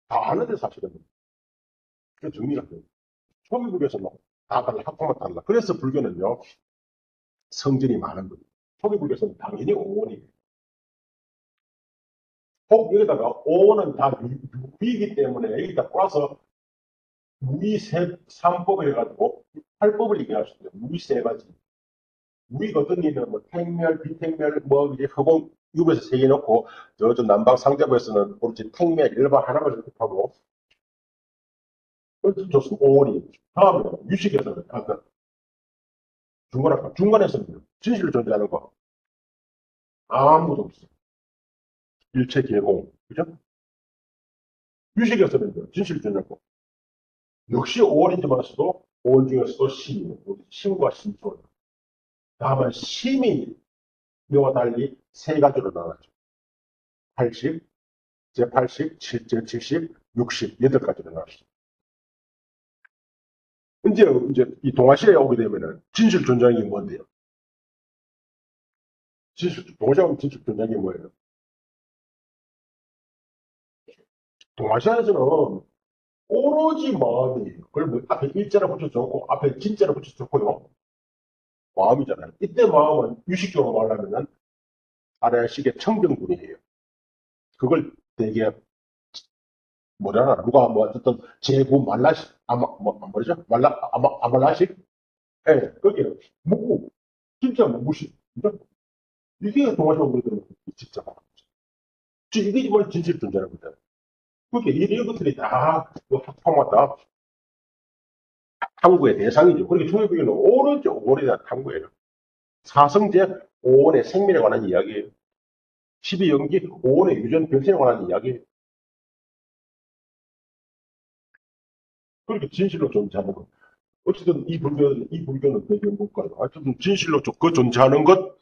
다 아는데 사실은. 그 정리가 돼요. 초기불교에서는 다 달라, 학파만 달라. 그래서 불교는요, 성전이 많은 거예요. 초기불교에서는 당연히 오원이에요. 혹 여기다가 오원은 다 유이기 때문에 여기다 꼬아서 무의 삼법을 해가지고 팔법을 얘기할 수 있어요. 무의 세 가지. 무의가 어떤 일은 뭐 택멸, 비택멸, 뭐 이제 허공 육에서 세 개 넣고 저쪽 남방 상자부에서는 오로지 택멸 일반 하나만 이렇게 하고 좋습니다. 오원이. 다음에 유식에서는 아까 중간에서는 진실을 존재하는 거 아무도 없어. 일체 개공. 그죠? 유식에서는 진실 존재하는 거. 역시 오원이지만서도 오원 중에서도 심, 심과 심소. 다음은 심이 묘와 달리 세 가지로 나눠져. 80, 제80, 제70, 60, 8가지로 나눠져. 이제 이 동아시아에 오게 되면은 진실 존재하는 게 뭔데요? 동아시아 진실 존재하는 게 뭐예요? 동아시아에서는 오로지 마음이, 그걸 뭐 앞에 일자를 붙여줬고, 앞에 진자를 붙여줬고요. 마음이잖아요. 이때 마음은 유식적으로 말하면은 아래식의 청정분이에요. 그걸 되게 뭐라나 누가 뭐 어쨌든 제구 말라식 아마 뭐죠 아말라식 예 그게 묵고 진짜 묵으시 이게 동아시아 우리들은 진짜 이게 뭘 진실 존재라는 거죠. 그게 이런 것들이 다 합성하다 탐구의 대상이죠. 그렇게 초회부기는 오른쪽 오래된 탐구예요. 사성제 5원의 생명에 관한 이야기예요. 12연기 5원의 유전 변신에 관한 이야기예요. 그렇게 진실로 존재하는 것. 어쨌든 이 불교는 되게 뭘까요? 어쨌든 진실로 그 존재하는 것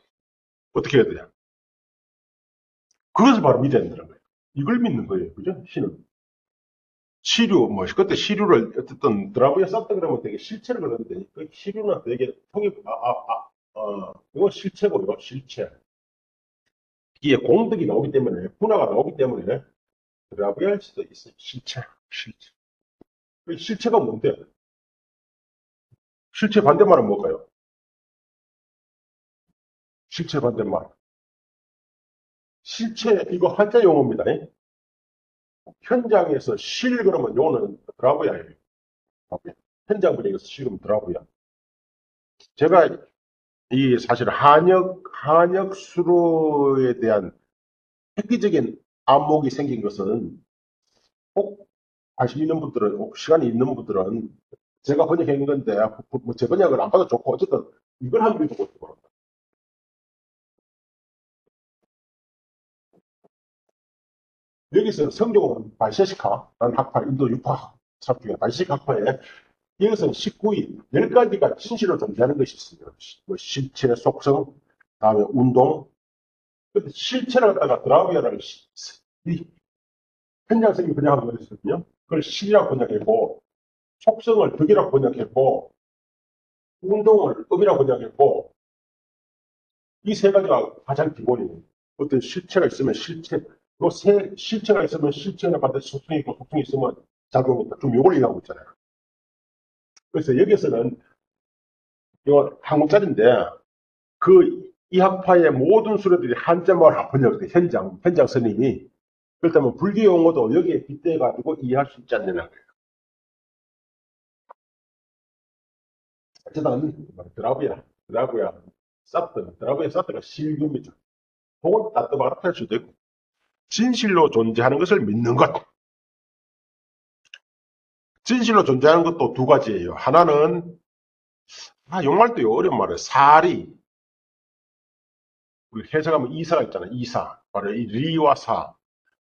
어떻게 해야 돼요? 그것을 바로 믿어야 된다는 거예요. 이걸 믿는 거예요. 그죠? 신은. 시류, 뭐, 그때 시류를 어쨌든 드라마에 썼다 그러면 되게 실체를 그러는데, 그 시류는 되게 이건 실체고요, 실체. 이게 공덕이 나오기 때문에, 분화가 나오기 때문에 드라마에 할 수도 있어요. 실체, 실체. 그 실체가 뭔데? 실체 반대말은 뭘까요? 실체 반대말. 실체, 이거 한자 용어입니다. 현장에서 실 그러면 요는 드라마야예요. 현장 분위기에서 실은 드라마야. 제가 이 사실 한역 수로에 대한 획기적인 안목이 생긴 것은 꼭 관심 있는 분들은, 혹 시간이 있는 분들은 제가 번역한 건데, 뭐제 번역을 안 봐도 좋고, 어쨌든 이걸 한번 읽어보시기 바랍니다. 여기서 성경은 발세식하라는 학파, 인도 유파 삽 중에 발세식 학파에 이것은 19위, 10가지가 진실로 존재하는 것이 있습니다. 뭐 실체, 속성, 다음에 운동, 근데 실체를 갖다가 드라우이어를 현장성이 번역한 거였거든요. 그걸 실이라고 번역했고, 속성을 덕이라고 번역했고, 운동을 음이라고 번역했고, 이 세 가지가 가장 기본이에요. 어떤 실체가 있으면 실체, 실체가 있으면 실체는 반드시 속성이 있고, 속성이 있으면 작용이 있다. 좀 요걸 얘기하고 있잖아요. 그래서 여기서는 이거 한국짜리인데, 이 학파의 모든 수료들이 한자말로 번역돼, 현장 스님이. 그렇다면 불교 용어도 여기에 빗대가지고 이해할 수 있지 않느냐. 어쨌든 드라구야 사트가 실금이죠. 혹은 따뜻하게 수도 있고 진실로 존재하는 것을 믿는 것. 진실로 존재하는 것도 두 가지예요. 하나는 용말도 어려운 말이에요. 사리. 우리 해석하면 이사가 있잖아요. 이사. 바로 이 리와 사.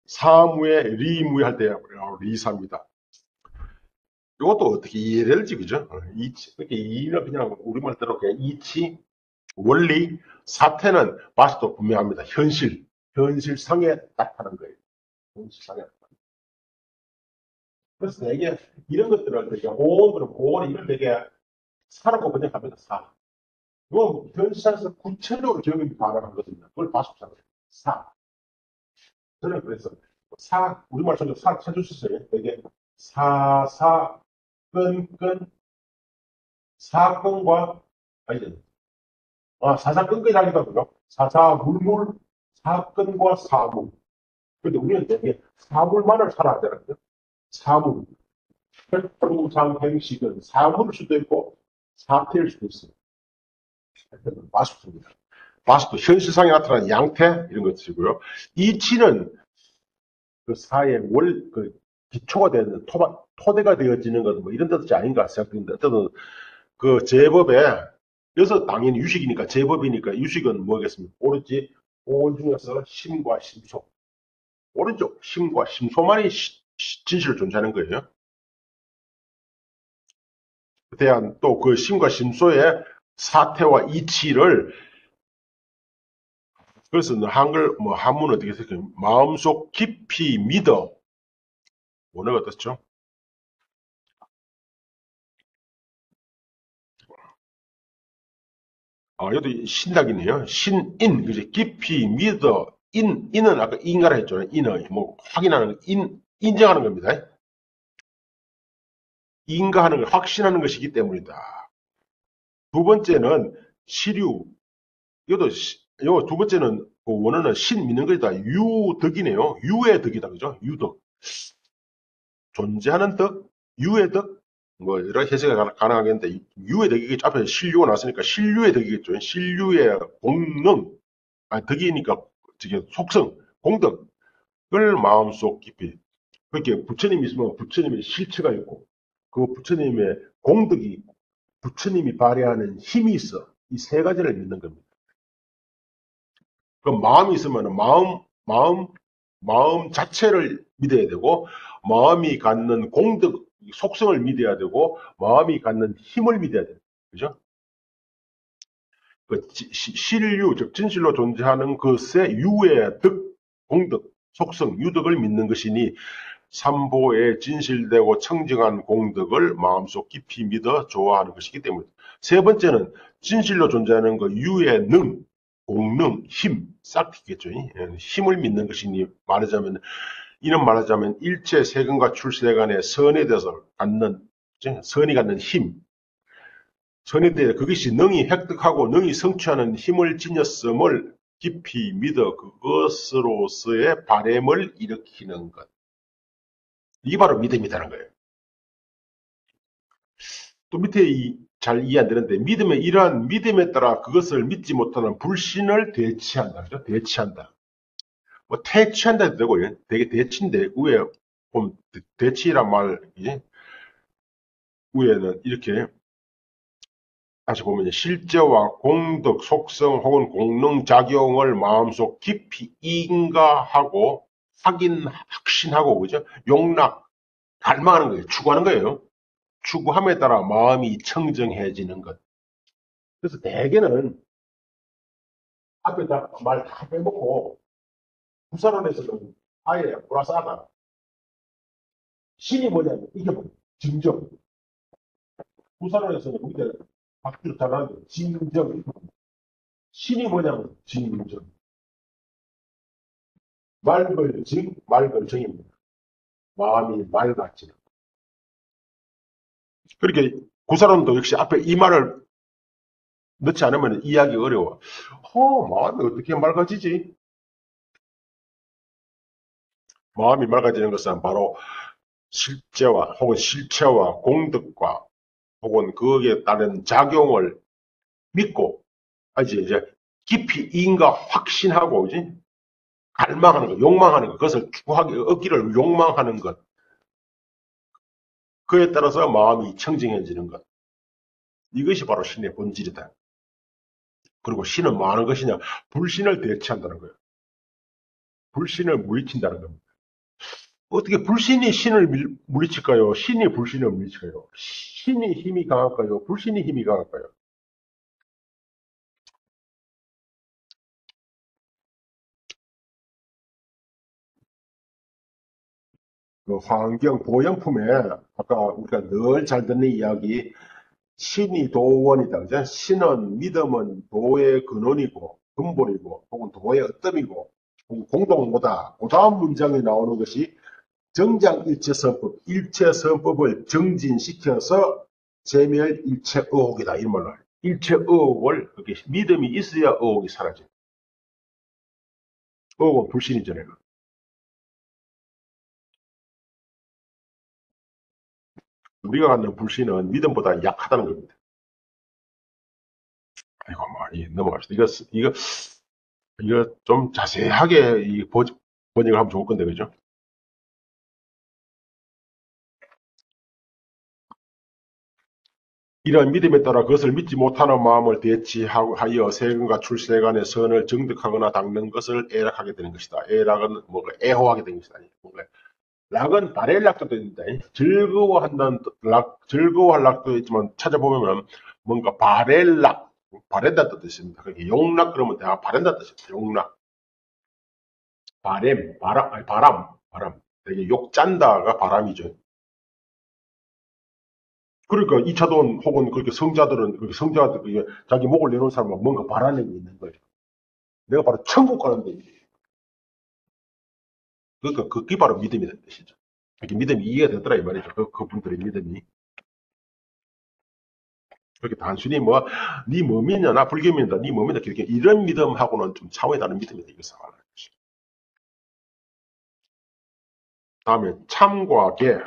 사무에 리무에 할 때 리사입니다. 이것도 어떻게 이해를 할지 그죠? 이치. 그렇게 이는 그냥 우리말대로 그냥 이치, 원리, 사태는 봐서도 분명합니다. 현실상에 나타난 거예요. 현실상에. 그래서 되게 이런 것들을 되게 오원 이걸 되게 사라고 번역합니다. 사. 이건 현실에서 구체적으로 적용이 가능하거든요. 그걸 봐서 사. 저는 그래서 우리말 속에 사 찾으셨어요? 이게 사사건건, 사건과, 아니죠. 사사건건이라기도 하고요. 사사물물, 사건과 사물. 근데 우리는 되게 사물만을 살아야 되거든요. 사물. 혈투상행식은 사물일 수도 있고, 사태일 수도 있어요. 마스터입니다. 마스터, 현실상에 나타나는 양태, 이런 것이고요. 이치는 그 사의 기초가 되는 토대가 되어지는 것, 뭐 이런 뜻이 아닌가 생각되는데, 어쨌든 그 제법에, 여기서 당연히 유식이니까, 제법이니까, 유식은 뭐겠습니까? 오른지, 오 중에서 심과 심소. 오른쪽, 심과 심소만이 진실로 존재하는 거예요. 대한 또 그 심과 심소의 사태와 이치를, 그래서 한글, 한문 어떻게 쓸까요? 마음속 깊이 믿어. 오늘 어떻죠? 여기도 신탁이네요. 신인, 그지? 깊이 믿어. 인은 아까 인가라 했잖아요. 인의, 확인하는, 인정하는 겁니다. 인가하는 걸 확신하는 것이기 때문이다. 두 번째는 시류. 요 두 번째는, 그 원어는 신 믿는 것이다. 유덕이네요. 유의 덕이다. 그죠? 유덕. 존재하는 덕, 유의 덕, 여러 해석이 가능하겠는데, 유의 덕이겠죠. 앞에 신류가 나왔으니까 신류의 덕이겠죠. 신류의 공능, 덕이니까, 저게 속성, 공덕을 마음속 깊이. 그렇게 부처님이 있으면 부처님의 실체가 있고, 그 부처님의 공덕이, 부처님이 발휘하는 힘이 있어. 이 세 가지를 믿는 겁니다. 그럼 마음이 있으면 마음 자체를 믿어야 되고, 마음이 갖는 공덕, 속성을 믿어야 되고, 마음이 갖는 힘을 믿어야 돼요. 그죠? 실유, 즉, 진실로 존재하는 것의 유의 덕, 공덕, 속성, 유덕을 믿는 것이니, 삼보의 진실되고 청정한 공덕을 마음속 깊이 믿어 좋아하는 것이기 때문입니다. 세 번째는 진실로 존재하는 그 유의 능, 공능, 힘, 싹 있겠죠. 힘을 믿는 것이니 이는 말하자면 일체 세간과 출세간의 선에 대해서 선이 갖는 힘, 선에 대해 그것이 능히 획득하고 능히 성취하는 힘을 지녔음을 깊이 믿어 그것으로서의 바램을 일으키는 것. 이게 바로 믿음이라는 거예요. 또 밑에 잘 이해 안 되는데, 이러한 믿음에 따라 그것을 믿지 못하는 불신을 대치한다. 그죠? 대치한다. 퇴치한다 해도 되고, 되게 대치인데, 위에 보면, 대치란 말, 위에는 이렇게, 다시 보면, 실제와 공덕, 속성 혹은 공능 작용을 마음속 깊이 인가하고, 확신하고, 그죠? 용납, 갈망하는 거예요. 추구하는 거예요. 추구함에 따라 마음이 청정해지는 것. 그래서 대개는 앞에 말 다 빼먹고 부산원에서는 아예 보라싸다. 신이 뭐냐면 이게 뭐 증정. 부산원에서는 우리가 박수 잘하는 진정. 신이 뭐냐면 진정. 말걸증, 말걸정입니다. 마음이 맑아지는. 그렇게 구사론도 역시 앞에 이 말을 넣지 않으면 이해하기 어려워. 마음이 어떻게 맑아지지? 마음이 맑아지는 것은 바로 실제와 혹은 실체와 공덕과 혹은 거기에 따른 작용을 믿고 이제 깊이 인가 확신하고 이제 갈망하는 것, 욕망하는 것, 그것을 얻기를 욕망하는 것. 그에 따라서 마음이 청정해지는 것. 이것이 바로 신의 본질이다. 그리고 신은 뭐 하는 것이냐? 불신을 대체한다는 거예요. 불신을 물리친다는 겁니다. 어떻게 불신이 신을 물리칠까요? 신이 불신을 물리칠까요? 신이 힘이 강할까요? 불신이 힘이 강할까요? 그 환경 보형품에 아까 우리가 늘 잘 듣는 이야기, 신이 도원이다. 그죠? 신은, 믿음은 도의 근원이고 근본이고 혹은 도의 어뜸이고 공동모다. 그 다음 문장에 나오는 것이 정장일체선법, 일체선법을 정진시켜서 재멸일체의혹이다. 이런 말로 해요. 일체의혹을, 그렇게 믿음이 있어야 의혹이 사라져요. 의혹은 불신이잖아요. 우리가 갖는 불신은 믿음보다 약하다는 겁니다. 아이고, 넘어갑시다. 이거 좀 자세하게 번역을 하면 좋을 건데, 그죠? 이러한 믿음에 따라 그것을 믿지 못하는 마음을 대치하여 세간과 출세간의 선을 정득하거나 닦는 것을 애락하게 되는 것이다. 애락은 뭔가 애호하게 되는 것이다. 뭔가 락은 바렐락도 됩니다. 즐거워한다는 즐거워할 락도 있지만 찾아보면 뭔가 바렐락, 바렌다 뜻입니다. 그게 용락 그러면 다 바렌다 뜻입니다. 용락, 바램, 바람, 아니, 바람. 되게 욕 짠다가 바람이죠. 그러니까 2차돈 혹은 그렇게 성자들은 그렇게 성자들 자기 목을 내놓은 사람은 뭔가 바라는 게 있는 거예요. 내가 바로 천국 가는데 그러니까 그게 바로 믿음이라는 뜻이죠. 이렇게 믿음이 이해가 되더라 이 말이죠. 그분들의 믿음이 그렇게 단순히 뭐 믿냐 나 불교 믿는다 니 뭐 믿냐 이렇게 이런 믿음하고는 좀 차원이 다른 믿음이다 이것을 말하는 것이. 다음에 참과 계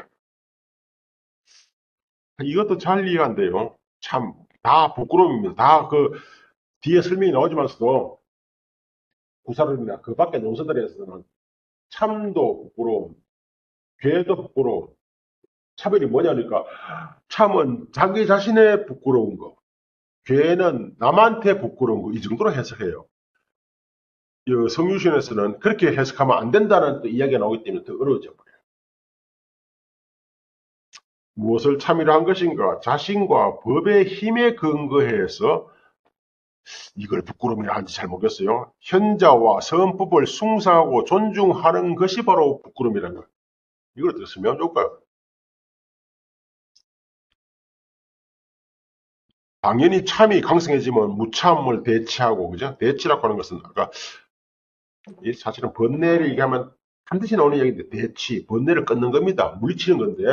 이것도 잘 이해가 안 돼요. 참 다 부끄러움입니다. 다 그 뒤에 설명이 나오지만서도 구사론이나 그 밖에 논서들에서는 참도 부끄러움, 괴도 부끄러움, 차별이 뭐냐니까 참은 자기 자신의 부끄러운 거, 괴는 남한테 부끄러운 거 이 정도로 해석해요. 성유신에서는 그렇게 해석하면 안 된다는 또 이야기가 나오기 때문에 더 어려워져 버려요. 무엇을 참이라 한 것인가? 자신과 법의 힘에 근거해서 이걸 부끄러움이라 하는지 잘 모르겠어요. 현자와 선법을 숭상하고 존중하는 것이 바로 부끄러움이라는 거예요. 이걸 어떻게 설명하면 좋을까요? 당연히 참이 강성해지면 무참을 대치하고, 그죠? 대치라고 하는 것은 아까 사실은 번뇌를 얘기하면 반드시 나오는 얘기인데 대치, 번뇌를 끊는 겁니다. 물리치는 건데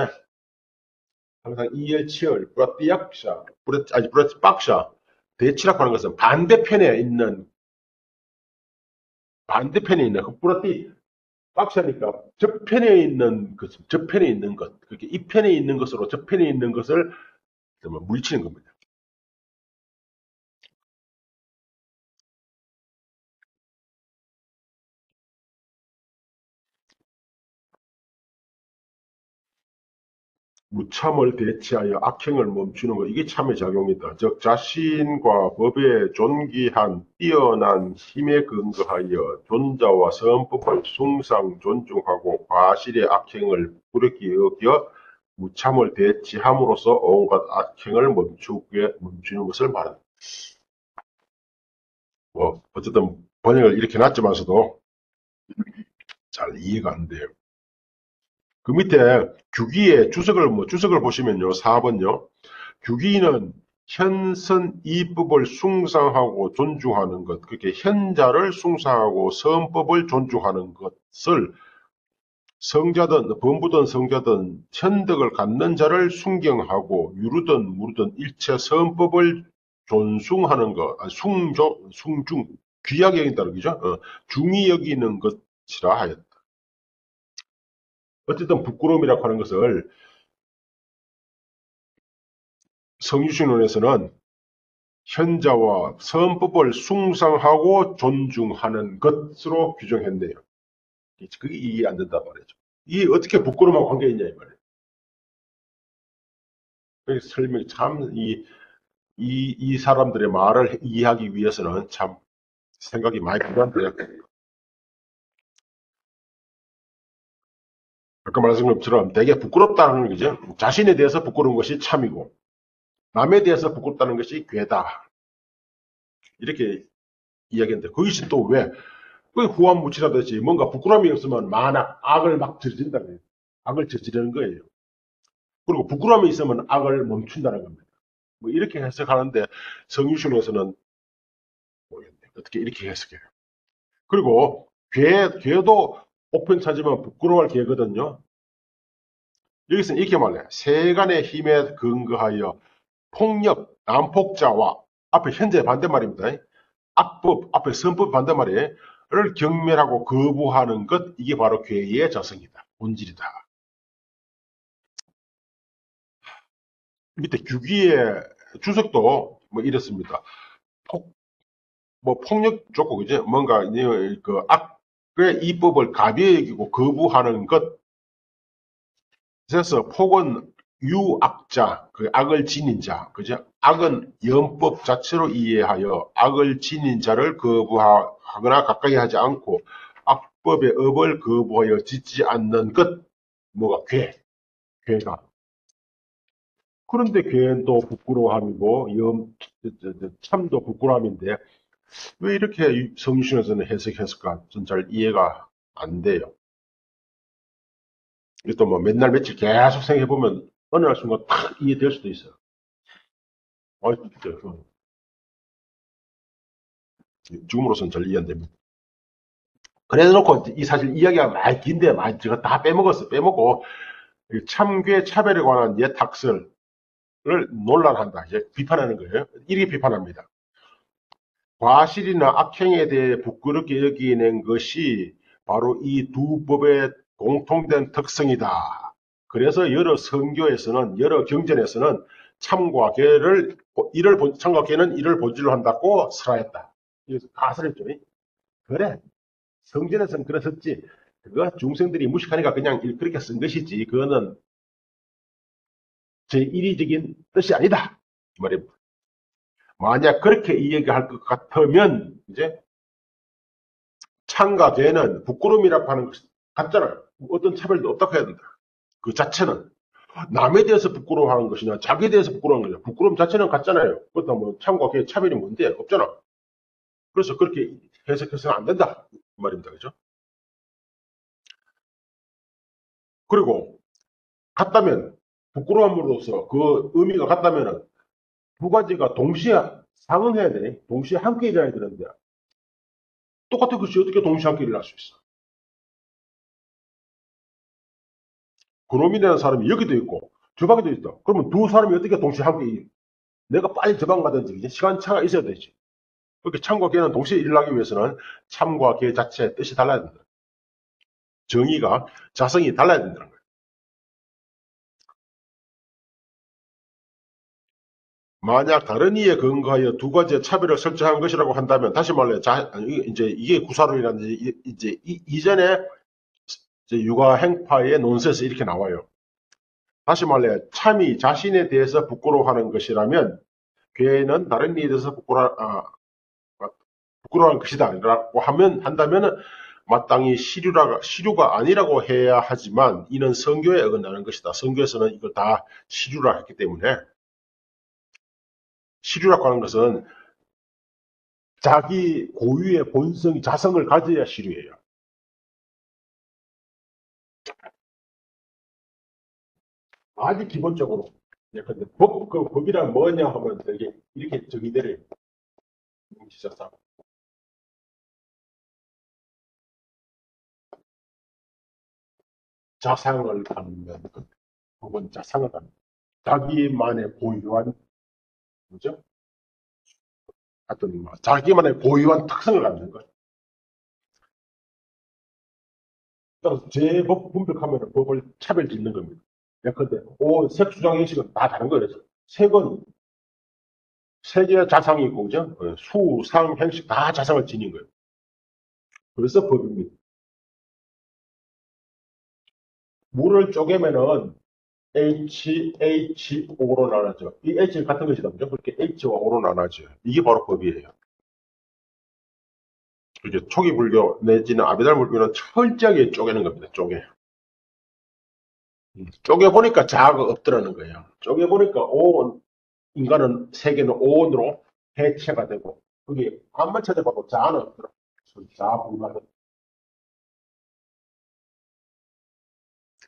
항상 이열치열, 뿌라띠약샤, 뿌라띠박샤 대치라고 하는 것은 반대편에 있는 그 뿌라띠 박샤니까 저편에 있는 것, 그렇게 이 편에 있는 것으로 저편에 있는 것을 물리치는 겁니다. 무참을 대체하여 악행을 멈추는 것, 이게 참의 작용이다. 즉 자신과 법의 존귀한 뛰어난 힘에 근거하여 존자와 선법을 숭상 존중하고 과실의 악행을 부르게 여겨 무참을 대치함으로써 온갖 악행을 멈추는 것을 말한다. 어쨌든 번역을 이렇게 놨지만서도 잘 이해가 안 돼요. 그 밑에 규기의 주석을 보시면요. 4번요. 규기는 현선 이법을 숭상하고 존중하는 것, 그렇게 현자를 숭상하고 선법을 존중하는 것을 성자든 범부든 성자든 현덕을 갖는 자를 순경하고 유르든 무르든 일체 선법을 존숭하는 것, 숭중, 귀하게 여긴다는 거죠. 중히 여기는 것이라 하였다. 어쨌든 부끄러움이라고 하는 것을 성유신론에서는 현자와 선법을 숭상하고 존중하는 것으로 규정했네요. 그게 이해 안 된단 말이죠. 이게 어떻게 부끄러움하고 관계 있냐 이 말이에요. 그래서 설명이 참 이 사람들의 말을 이해하기 위해서는 참 생각이 많이 필요한데요. 아까 말씀드린 것처럼 되게 부끄럽다는 거죠. 자신에 대해서 부끄러운 것이 참이고 남에 대해서 부끄럽다는 것이 괴다. 이렇게 이야기했는데 그것이 또 왜? 그 후한무치라듯이 뭔가 부끄러움이 없으면 악을 막 저지른다는 거예요. 악을 저지르는 거예요. 그리고 부끄러움이 있으면 악을 멈춘다는 겁니다. 뭐 이렇게 해석하는데 성유신에서는 모르겠네요. 어떻게 이렇게 해석해요. 그리고 괴도 보편 찾으면 부끄러워할 괴거든요. 여기서는 이렇게 말해. 세간의 힘에 근거하여 폭력, 난폭자와 앞에 현재 반대말입니다. 악법, 앞에 선법 반대말이에요. 를 경멸하고 거부하는 것, 이게 바로 괴의 자성이다. 본질이다. 밑에 규기의 주석도 뭐 이렇습니다. 폭력 좋고, 그죠? 뭔가, 그 악의 이법을 가벼이 여기고 거부하는 것. 그래서 폭은 유악자, 그 악을 지닌 자, 그죠? 악은 연법 자체로 이해하여 악을 지닌 자를 거부하거나 가까이 하지 않고 악법의 업을 거부하여 짓지 않는 것, 뭐가 괴가. 그런데 괴도 부끄러움이고 참도 부끄러움인데 왜 이렇게 성신에서는 해석했을까? 전 잘 이해가 안 돼요. 또 뭐 맨날 며칠 계속 생각해보면 어느 날 순간 탁 이해될 수도 있어요. 진짜. 지금으로서는 잘 이해 안 됩니다. 그래 놓고 이 사실 이야기가 많이 긴데 제가 다 빼먹었어요. 빼먹고 참괴 차별에 관한 옛 학설을 논란한다. 이제 비판하는 거예요. 이렇게 비판합니다. 과실이나 악행에 대해 부끄럽게 여기는 것이 바로 이 두 법의 공통된 특성이다. 그래서 여러 선교에서는, 여러 경전에서는 참과 괴를, 참과 괴는 이를 본질로 한다고 설하였다. 이래서 가설했죠. 그래. 성전에서는 그랬었지. 그거 중생들이 무식하니까 그냥 그렇게 쓴 것이지. 그거는 제1위적인 뜻이 아니다. 이 말입니다. 만약 그렇게 이야기할 것 같으면, 이제, 참과 괴는 부끄러움이라고 하는 것이 같잖아요. 어떤 차별도 없다고 해야 된다. 그 자체는. 남에 대해서 부끄러워하는 것이냐, 자기에 대해서 부끄러워하는 것이냐. 부끄러움 자체는 같잖아요. 그렇다 뭐 참과 괴의 차별이 뭔데? 없잖아. 그래서 그렇게 해석해서는 안 된다. 이 말입니다. 그죠? 그리고 같다면, 부끄러움으로서 그 의미가 같다면은 두 가지가 동시에 상응해야 되네. 동시에 함께 일어나야 되는데 똑같은 것이 어떻게 동시에 함께 일어날 수 있어? 그놈이라는 사람이 여기도 있고 저방에도 있다. 그러면 두 사람이 어떻게 동시에 함께 내가 빨리 저방 가든지 이제 시간차가 있어야 되지. 그렇게 참과 계는 동시에 일어나기 위해서는 참과 계 자체의 뜻이 달라야 된다. 정의가 자성이 달라야 된다는 거예요. 만약 다른 이에 근거하여 두 가지의 차별을 설정한 것이라고 한다면 다시 말해 이제 이게 구사론이라는 이제 이전에 육아행파의 논설에서 이렇게 나와요. 다시 말해 참이 자신에 대해서 부끄러워하는 것이라면 괴는 다른 이에 대해서 부끄러워하는 것이다 라고 한다면 마땅히 시류가 아니라고 해야 하지만 이는 성교에 어긋나는 것이다. 성교에서는 이걸 다 시류라 했기 때문에 시류라고 하는 것은 자기 고유의 본성, 자성을 가져야 시류예요. 아주 기본적으로. 근데 법이란 뭐냐 하면 이렇게 정의되를 시작하고 자상을 갖는 것. 법은 자상을 갖는 것. 자기만의 고유한, 뭐죠? 하여튼, 자기만의 고유한 특성을 갖는 것. 따라서 제법 분별하면 법을 차별 짓는 겁니다. 예컨대, 색수장 형식은 다 다른 거예요. 색은 세 개의 자상이 있고, 그죠? 수, 상, 형식 다 자상을 지닌 거예요. 그래서 법입니다. 물을 쪼개면은 HO로 나눠져. 이 H는 같은 것이다. 그죠? 그렇게 H와 O로 나눠져. 이게 바로 법이에요. 이제 초기 불교 내지는 아비달 불교는 철저하게 쪼개는 겁니다. 쪼개보니까 자아가 없더라는 거예요. 쪼개보니까 인간은 세계는 오온으로 해체가 되고, 그게 암만 찾아봐도 자아는 없더라. 자아불가능.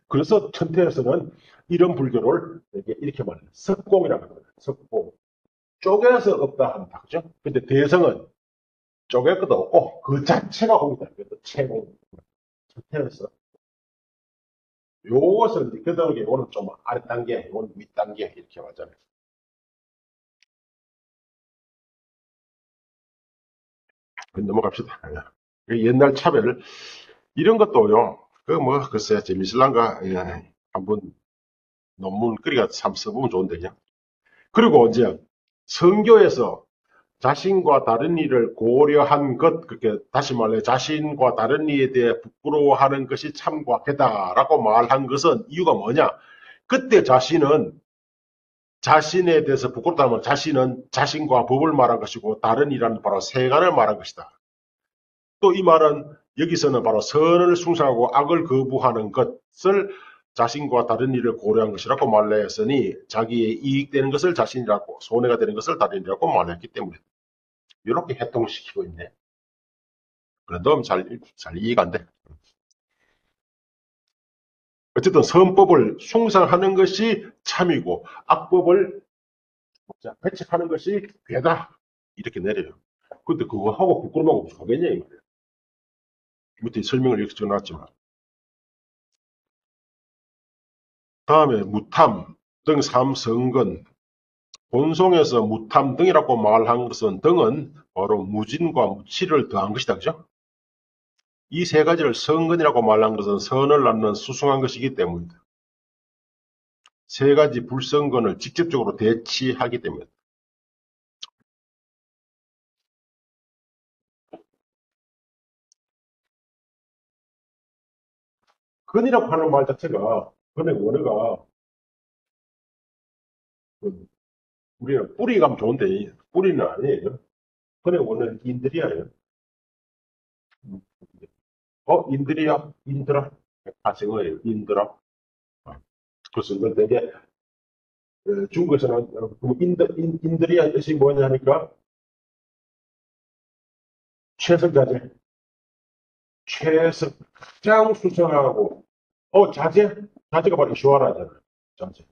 그래서 천태에서는 이런 불교를 이렇게 말해요. 석공이라고 합니다. 석공. 쪼개서 없다 한다. 그죠? 근데 대성은 쪼갤 것도 없고 그 자체가 공이다. 그래서 채공. 태어서 요것을 이제 그다음에 요거는 좀 아래 단계, 요거는 윗 단계 이렇게 하잖아요. 넘어갑시다. 그 옛날 차별 이런 것도요. 그 뭐 글쎄 재미있을란가 한번 논문 끓이가 참 써보면 좋은데 그냥. 그리고 이제 성교에서 자신과 다른 이를 고려한 것, 그렇게 다시 말해 자신과 다른 이에 대해 부끄러워하는 것이 참 과하다라고 말한 것은 이유가 뭐냐? 그때 자신은 자신에 대해서 부끄럽다면 자신은 자신과 법을 말한 것이고 다른 이라는 바로 세간을 말한 것이다. 또 이 말은 여기서는 바로 선을 숭상하고 악을 거부하는 것을 자신과 다른 일을 고려한 것이라고 말했으니 자기의 이익되는 것을 자신이라고 손해가 되는 것을 다른이라고 말했기 때문에 이렇게 해통시키고 있네. 그래도 잘 이해가 안 돼. 어쨌든 선법을 숭상하는 것이 참이고 악법을 배척하는 것이 괴다. 이렇게 내려요. 근데 그거 하고 부끄러움하고 무슨 하겠냐 이 말이에요. 밑에 설명을 이렇게 적어놨지만. 다음에 무탐 등 삼성근 본송에서 무탐 등이라고 말한 것은 등은 바로 무진과 무치를 더한 것이다. 그죠? 이 세 가지를 성근이라고 말한 것은 선을 낳는 수승한 것이기 때문이다. 세 가지 불성근을 직접적으로 대치하기 때문이다. 근이라고 하는 말 자체가 근의 원어가 우리는 뿌리 가면 좋은데 뿌리는 아니에요. 근의 원어는 인들이야요. 인들이야? 인들아? 가정어예요. 인들아? 그래서 되게 중국에서는 인들이야 뜻이 뭐냐 하니까 최선자재, 최선, 가장 수선하고 자재? 자재가 바로 시와라잖아요. 자재.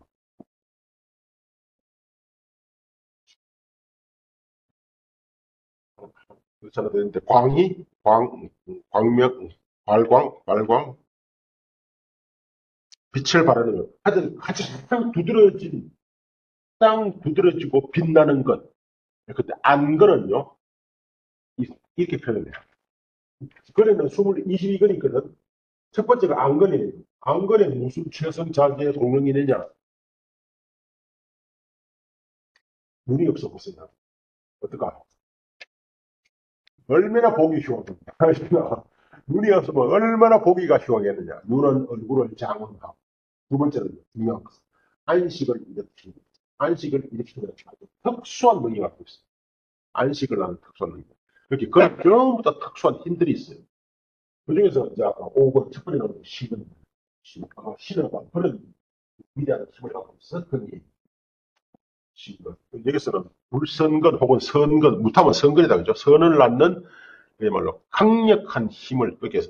그렇잖아 되는데 광희, 광명, 발광, 빛을 발하는 것. 하여튼 가장 두드러지고 빛나는 것. 그때 안거는요, 이렇게 표현해요. 거래는 22건이 있거든. 첫 번째가 안건이에요. 안건에 무슨 최선자재의 동력이 있느냐? 눈이 없어 보세요. 어떨까? 얼마나 보기 흉합니까? 눈이 없으면 얼마나 보기가 흉하겠느냐. 눈은 얼굴을 장악하고. 두 번째는 중요한 것은 안식을 일으키는 아주 특수한 능력이 갖고 있어요. 안식을 하는 특수한 능력. 이렇게 그런 전부 다 특수한 힘들이 있어요. 그 중에서 이제 아까 5번 첫 번째는 신은 그런 위대한 힘을 갖고 있어. 그게 신건. 여기서는 불선건 혹은 선건, 무타면 선건이다. 그죠? 선을 낳는 그야말로 강력한 힘을 그렇게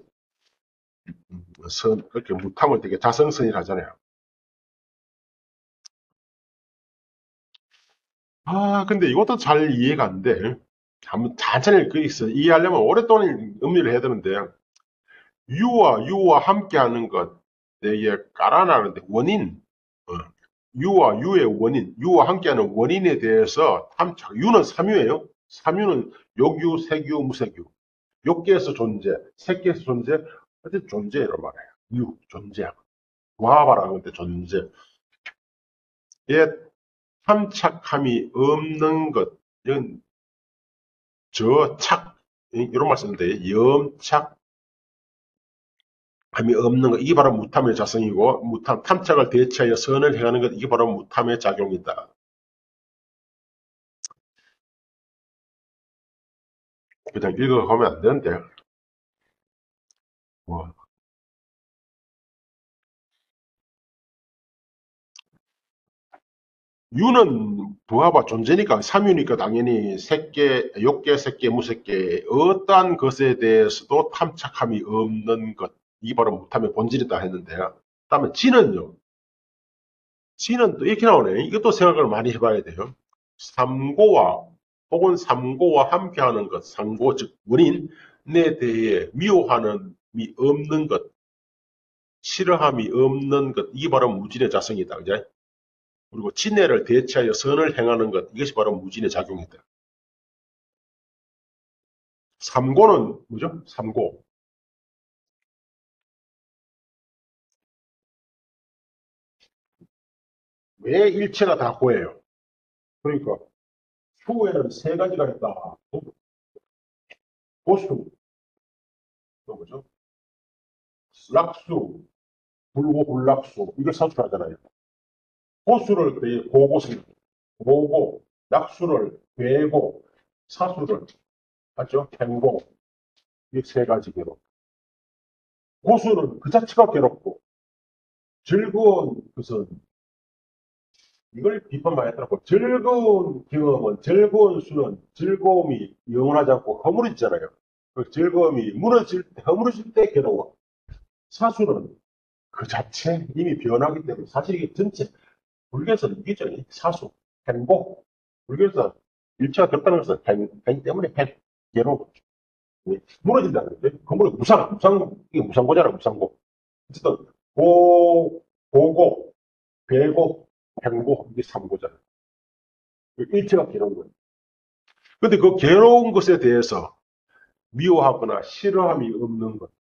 무탐을 되게 자성선이라 하잖아요. 근데 이것도 잘 이해가 안 돼. 한번 천천히 이해하려면 오랫동안 음미를 해야 되는데, 유와 함께 하는 것, 내게 깔아나는데, 원인, 어, 유의 원인, 유와 함께 하는 원인에 대해서 유는 삼유예요. 삼유는 욕유, 색유, 무색유. 욕계에서 존재, 색계에서 존재, 어쨌든 존재란 말이에요. 존재. 와바라는 건데 존재. 에 탐착함이 없는 것, 이건 이런 말씀인데, 염착함이 없는 것, 이게 바로 무탐의 자성이고, 탐착을 대체하여 선을 행하는 것, 이게 바로 무탐의 작용이다. 그냥 읽어가면 안 되는데, 뭐, 유는 부하바 존재니까, 삼유니까 당연히 욕계, 색계, 무색계, 어떠한 것에 대해서도 탐착함이 없는 것, 이게 바로 무탐의 본질이다 했는데요. 그다음에 지는요. 지는 또 이렇게 나오네. 이것도 생각을 많이 해봐야 돼요. 삼고와 혹은 삼고와 함께하는 것, 상고 즉 원인에 대해 미워함이 없는 것, 싫어함이 없는 것, 이게 바로 무진의 자성이다. 그제? 그리고 진해를 대체하여 선을 행하는 것, 이것이 바로 무진의 작용이다. 삼고는 뭐죠? 삼고. 왜 일체가 다 고예요? 그러니까 수에는 세 가지가 있다. 고수, 또 뭐죠? 락수, 불고 불락수, 이걸 사수하잖아요. 고수를 고고수, 고고, 낙수를 괴고, 사수를 맞죠? 행고, 이 세 가지 괴로. 고수는 그 자체가 괴롭고 즐거운 것은 이걸 비판 많이 했더라고. 즐거운 경험은 즐거운 수는 즐거움이 영원하지 않고 허물어지잖아요. 그 즐거움이 무너질 때 허물어질 때 괴로워. 사수는 그 자체 이미 변하기 때문에 사실 이게 전체 불교에서는 이기죠. 사수, 행복. 불교에서 일체가 겹다는 것은 행 때문에 괴로워. 무너진다는 거죠. 건물이 이게 무상고잖아, 무상고. 어쨌든, 고고, 괴고, 행고, 이게 삼고잖아. 일체가 괴로운 거예요. 근데 그 괴로운 것에 대해서 미워하거나 싫어함이 없는 것.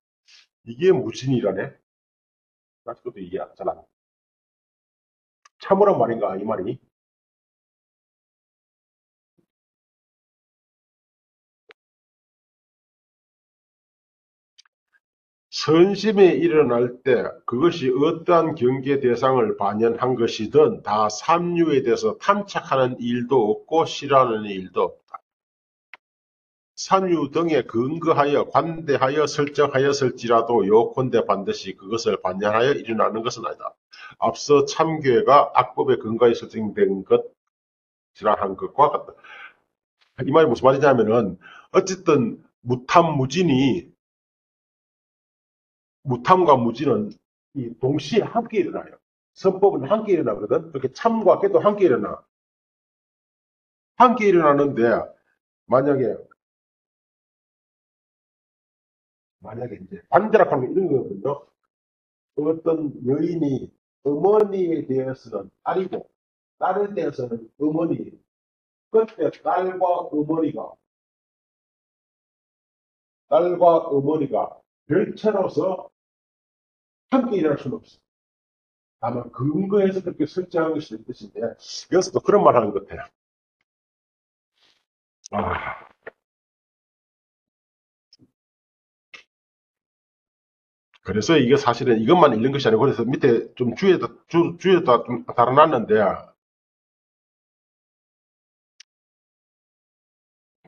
이게 무진이라네? 아직도 이게 잘 안, 참으란 말인가, 이 말이? 선심에 일어날 때 그것이 어떠한 경계 대상을 반영한 것이든 다 삼류에 대해서 탐착하는 일도 없고 싫어하는 일도 없다. 삼류 등에 근거하여 관대하여 설정하였을지라도 요컨대 반드시 그것을 반영하여 일어나는 것은 아니다. 앞서 참교회가 악법에 근거하여 설정된 것이라 한 것과 같다. 이 말이 무슨 말이냐면은 어쨌든 무탐과 무진은 동시에 함께 일어나요. 선법은 함께 일어나거든. 그렇게 참과 깨도 함께 일어나. 함께 일어나는데 만약에 이제 반대라 하는 게 이런 거거든요. 어떤 여인이 어머니에 대해서는 딸이고 딸에 대해서는 어머니. 그때 딸과 어머니가 별체로서 함께 일어날 수는 없어. 다만 근거에서 그렇게 설정한 것이 뜻인데 여기서도 그런 말 하는 것 같아요. 아, 그래서 이게 사실은 이것만 읽는 것이 아니고 그래서 밑에 좀 주에다 좀 달아놨는데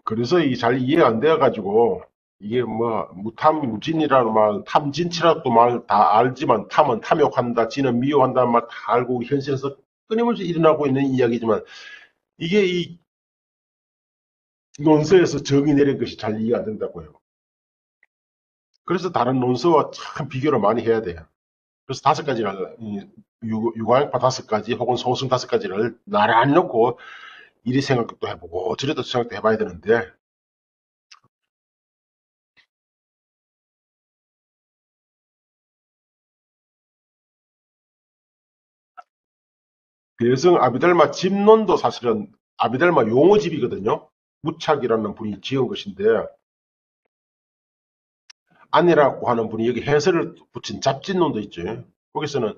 그래서 이게 잘 이해가 안 돼가지고 이게 뭐 무탐무진이라는 말 탐진치라도 말 다 알지만 탐은 탐욕한다 진은 미워한다는 말 다 알고 현실에서 끊임없이 일어나고 있는 이야기지만 이게 이 논서에서 정의 내린 것이 잘 이해가 안 된다고요. 그래서 다른 논서와 참 비교를 많이 해야 돼요. 그래서 다섯 가지를 유광파 다섯 가지 혹은 소승 다섯 가지를 나란히 놓고 이리 생각도 해보고 저리도 생각도 해봐야 되는데 배성 아비달마 집론도 사실은 아비달마 용어집이거든요. 무착이라는 분이 지은 것인데 아니라고 하는 분이 여기 해설을 붙인 잡진론도 있죠. 거기서는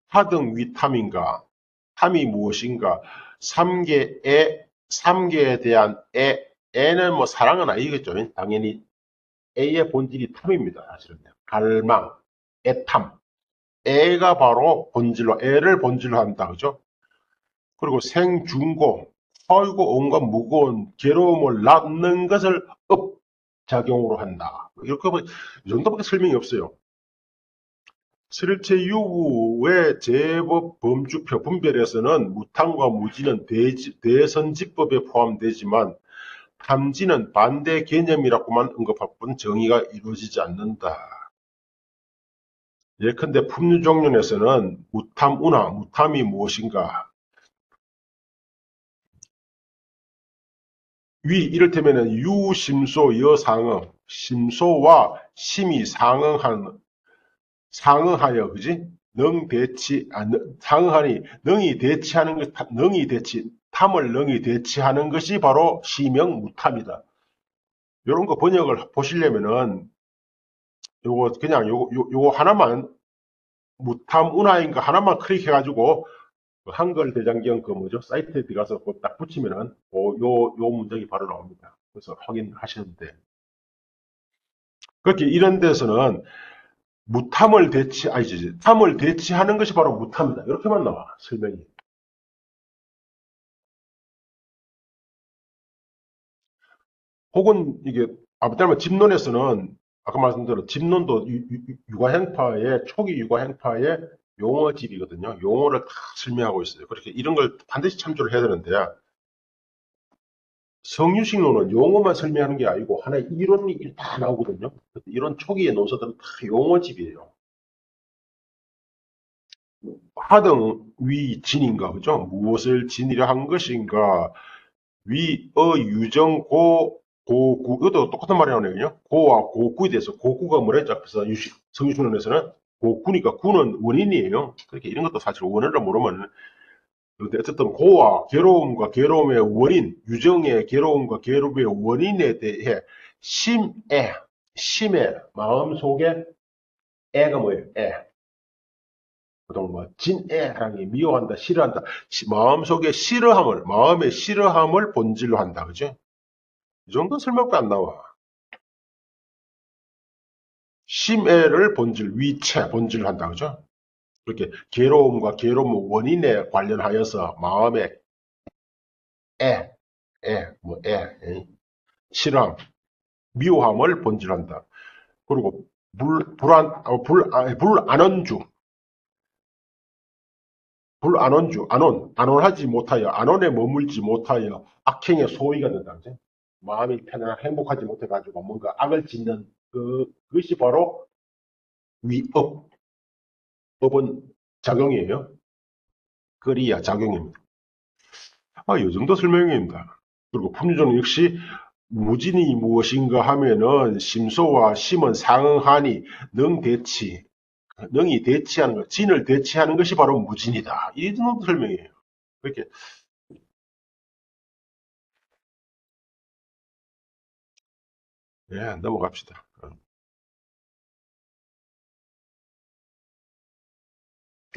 하등 위탐인가 탐이 무엇인가 삼계에 대한 애는 뭐 사랑은 아니겠죠. 당연히 애의 본질이 탐입니다. 사실은 갈망, 애탐. 애가 바로 본질로 애를 본질로 한다. 그죠? 그리고 생중고, 아이고 온갖 무거운 괴로움을 낳는 것을 업작용으로 한다. 이렇게 이 정도밖에 설명이 없어요. 실체 유구의 제법 범주표 분별에서는 무탐과 무지는 대선지법에 포함되지만 탐지는 반대 개념이라고만 언급할 뿐 정의가 이루어지지 않는다. 예컨대 품류종론에서는 무탐우나 무탐이 무엇인가 이를테면은 유심소 여상응, 심소와 심이 상응하여, 그지? 상응하니, 탐을 능히 대치하는 것이 바로 시명 무탐이다. 요런 거 번역을 보시려면은, 요거 하나만, 무탐 운하인 거 하나만 클릭해가지고, 그 한글 대장경 그 뭐죠? 사이트에 들어가서 그거 딱 붙이면은, 요 문장이 바로 나옵니다. 그래서 확인하시면 돼. 그렇게 이런 데서는 탐을 대치하는 것이 바로 무탐이다. 이렇게만 나와, 설명이. 혹은 이게, 아무튼 집론에서는, 아까 말씀드린 집론도 육아행파의, 초기 육아행파의 용어집이거든요. 용어를 다 설명하고 있어요. 그렇게 이런 걸 반드시 참조를 해야 되는데, 성유식론은 용어만 설명하는 게 아니고, 하나의 이론이 다 나오거든요. 이런 초기의 논서들은 다 용어집이에요. 하등 위 진인가, 그죠? 무엇을 진이라 한 것인가, 유정, 고구, 이것도 똑같은 말이 나오네요. 고와 고구에 대해서, 고구가 뭐랬죠? 앞에서 성유신론에서는 고구니까 구는 원인이에요. 그렇게 이런 것도 사실 원인을 모르면, 근데 어쨌든 고와 괴로움과 괴로움의 원인, 유정의 괴로움과 괴로움의 원인에 대해 심애, 마음속에 애가 뭐예요? 애. 보통 뭐 진애랑이 미워한다, 싫어한다. 마음속에 마음의 싫어함을 본질로 한다. 그죠? 이 정도 설명도 안 나와. 심애를 본질로 한다. 그죠? 그렇게 괴로움과 괴로움 원인에 관련하여서 마음의 싫어함, 미워함을 본질로 한다. 그리고 안온하지 못하여, 안온에 머물지 못하여 악행의 소위가 된다. 그죠? 마음이 편안하고 행복하지 못해가지고 뭔가 악을 짓는 그것이 바로 위업. 업은 작용이에요. 거리야 작용입니다. 이 정도 설명입니다. 그리고 품유조는 역시 무진이 무엇인가 하면은 심소와 심은 상응하니 능이 대치하는 것, 진을 대치하는 것이 바로 무진이다. 이 정도 설명이에요. 그렇게 넘어갑시다.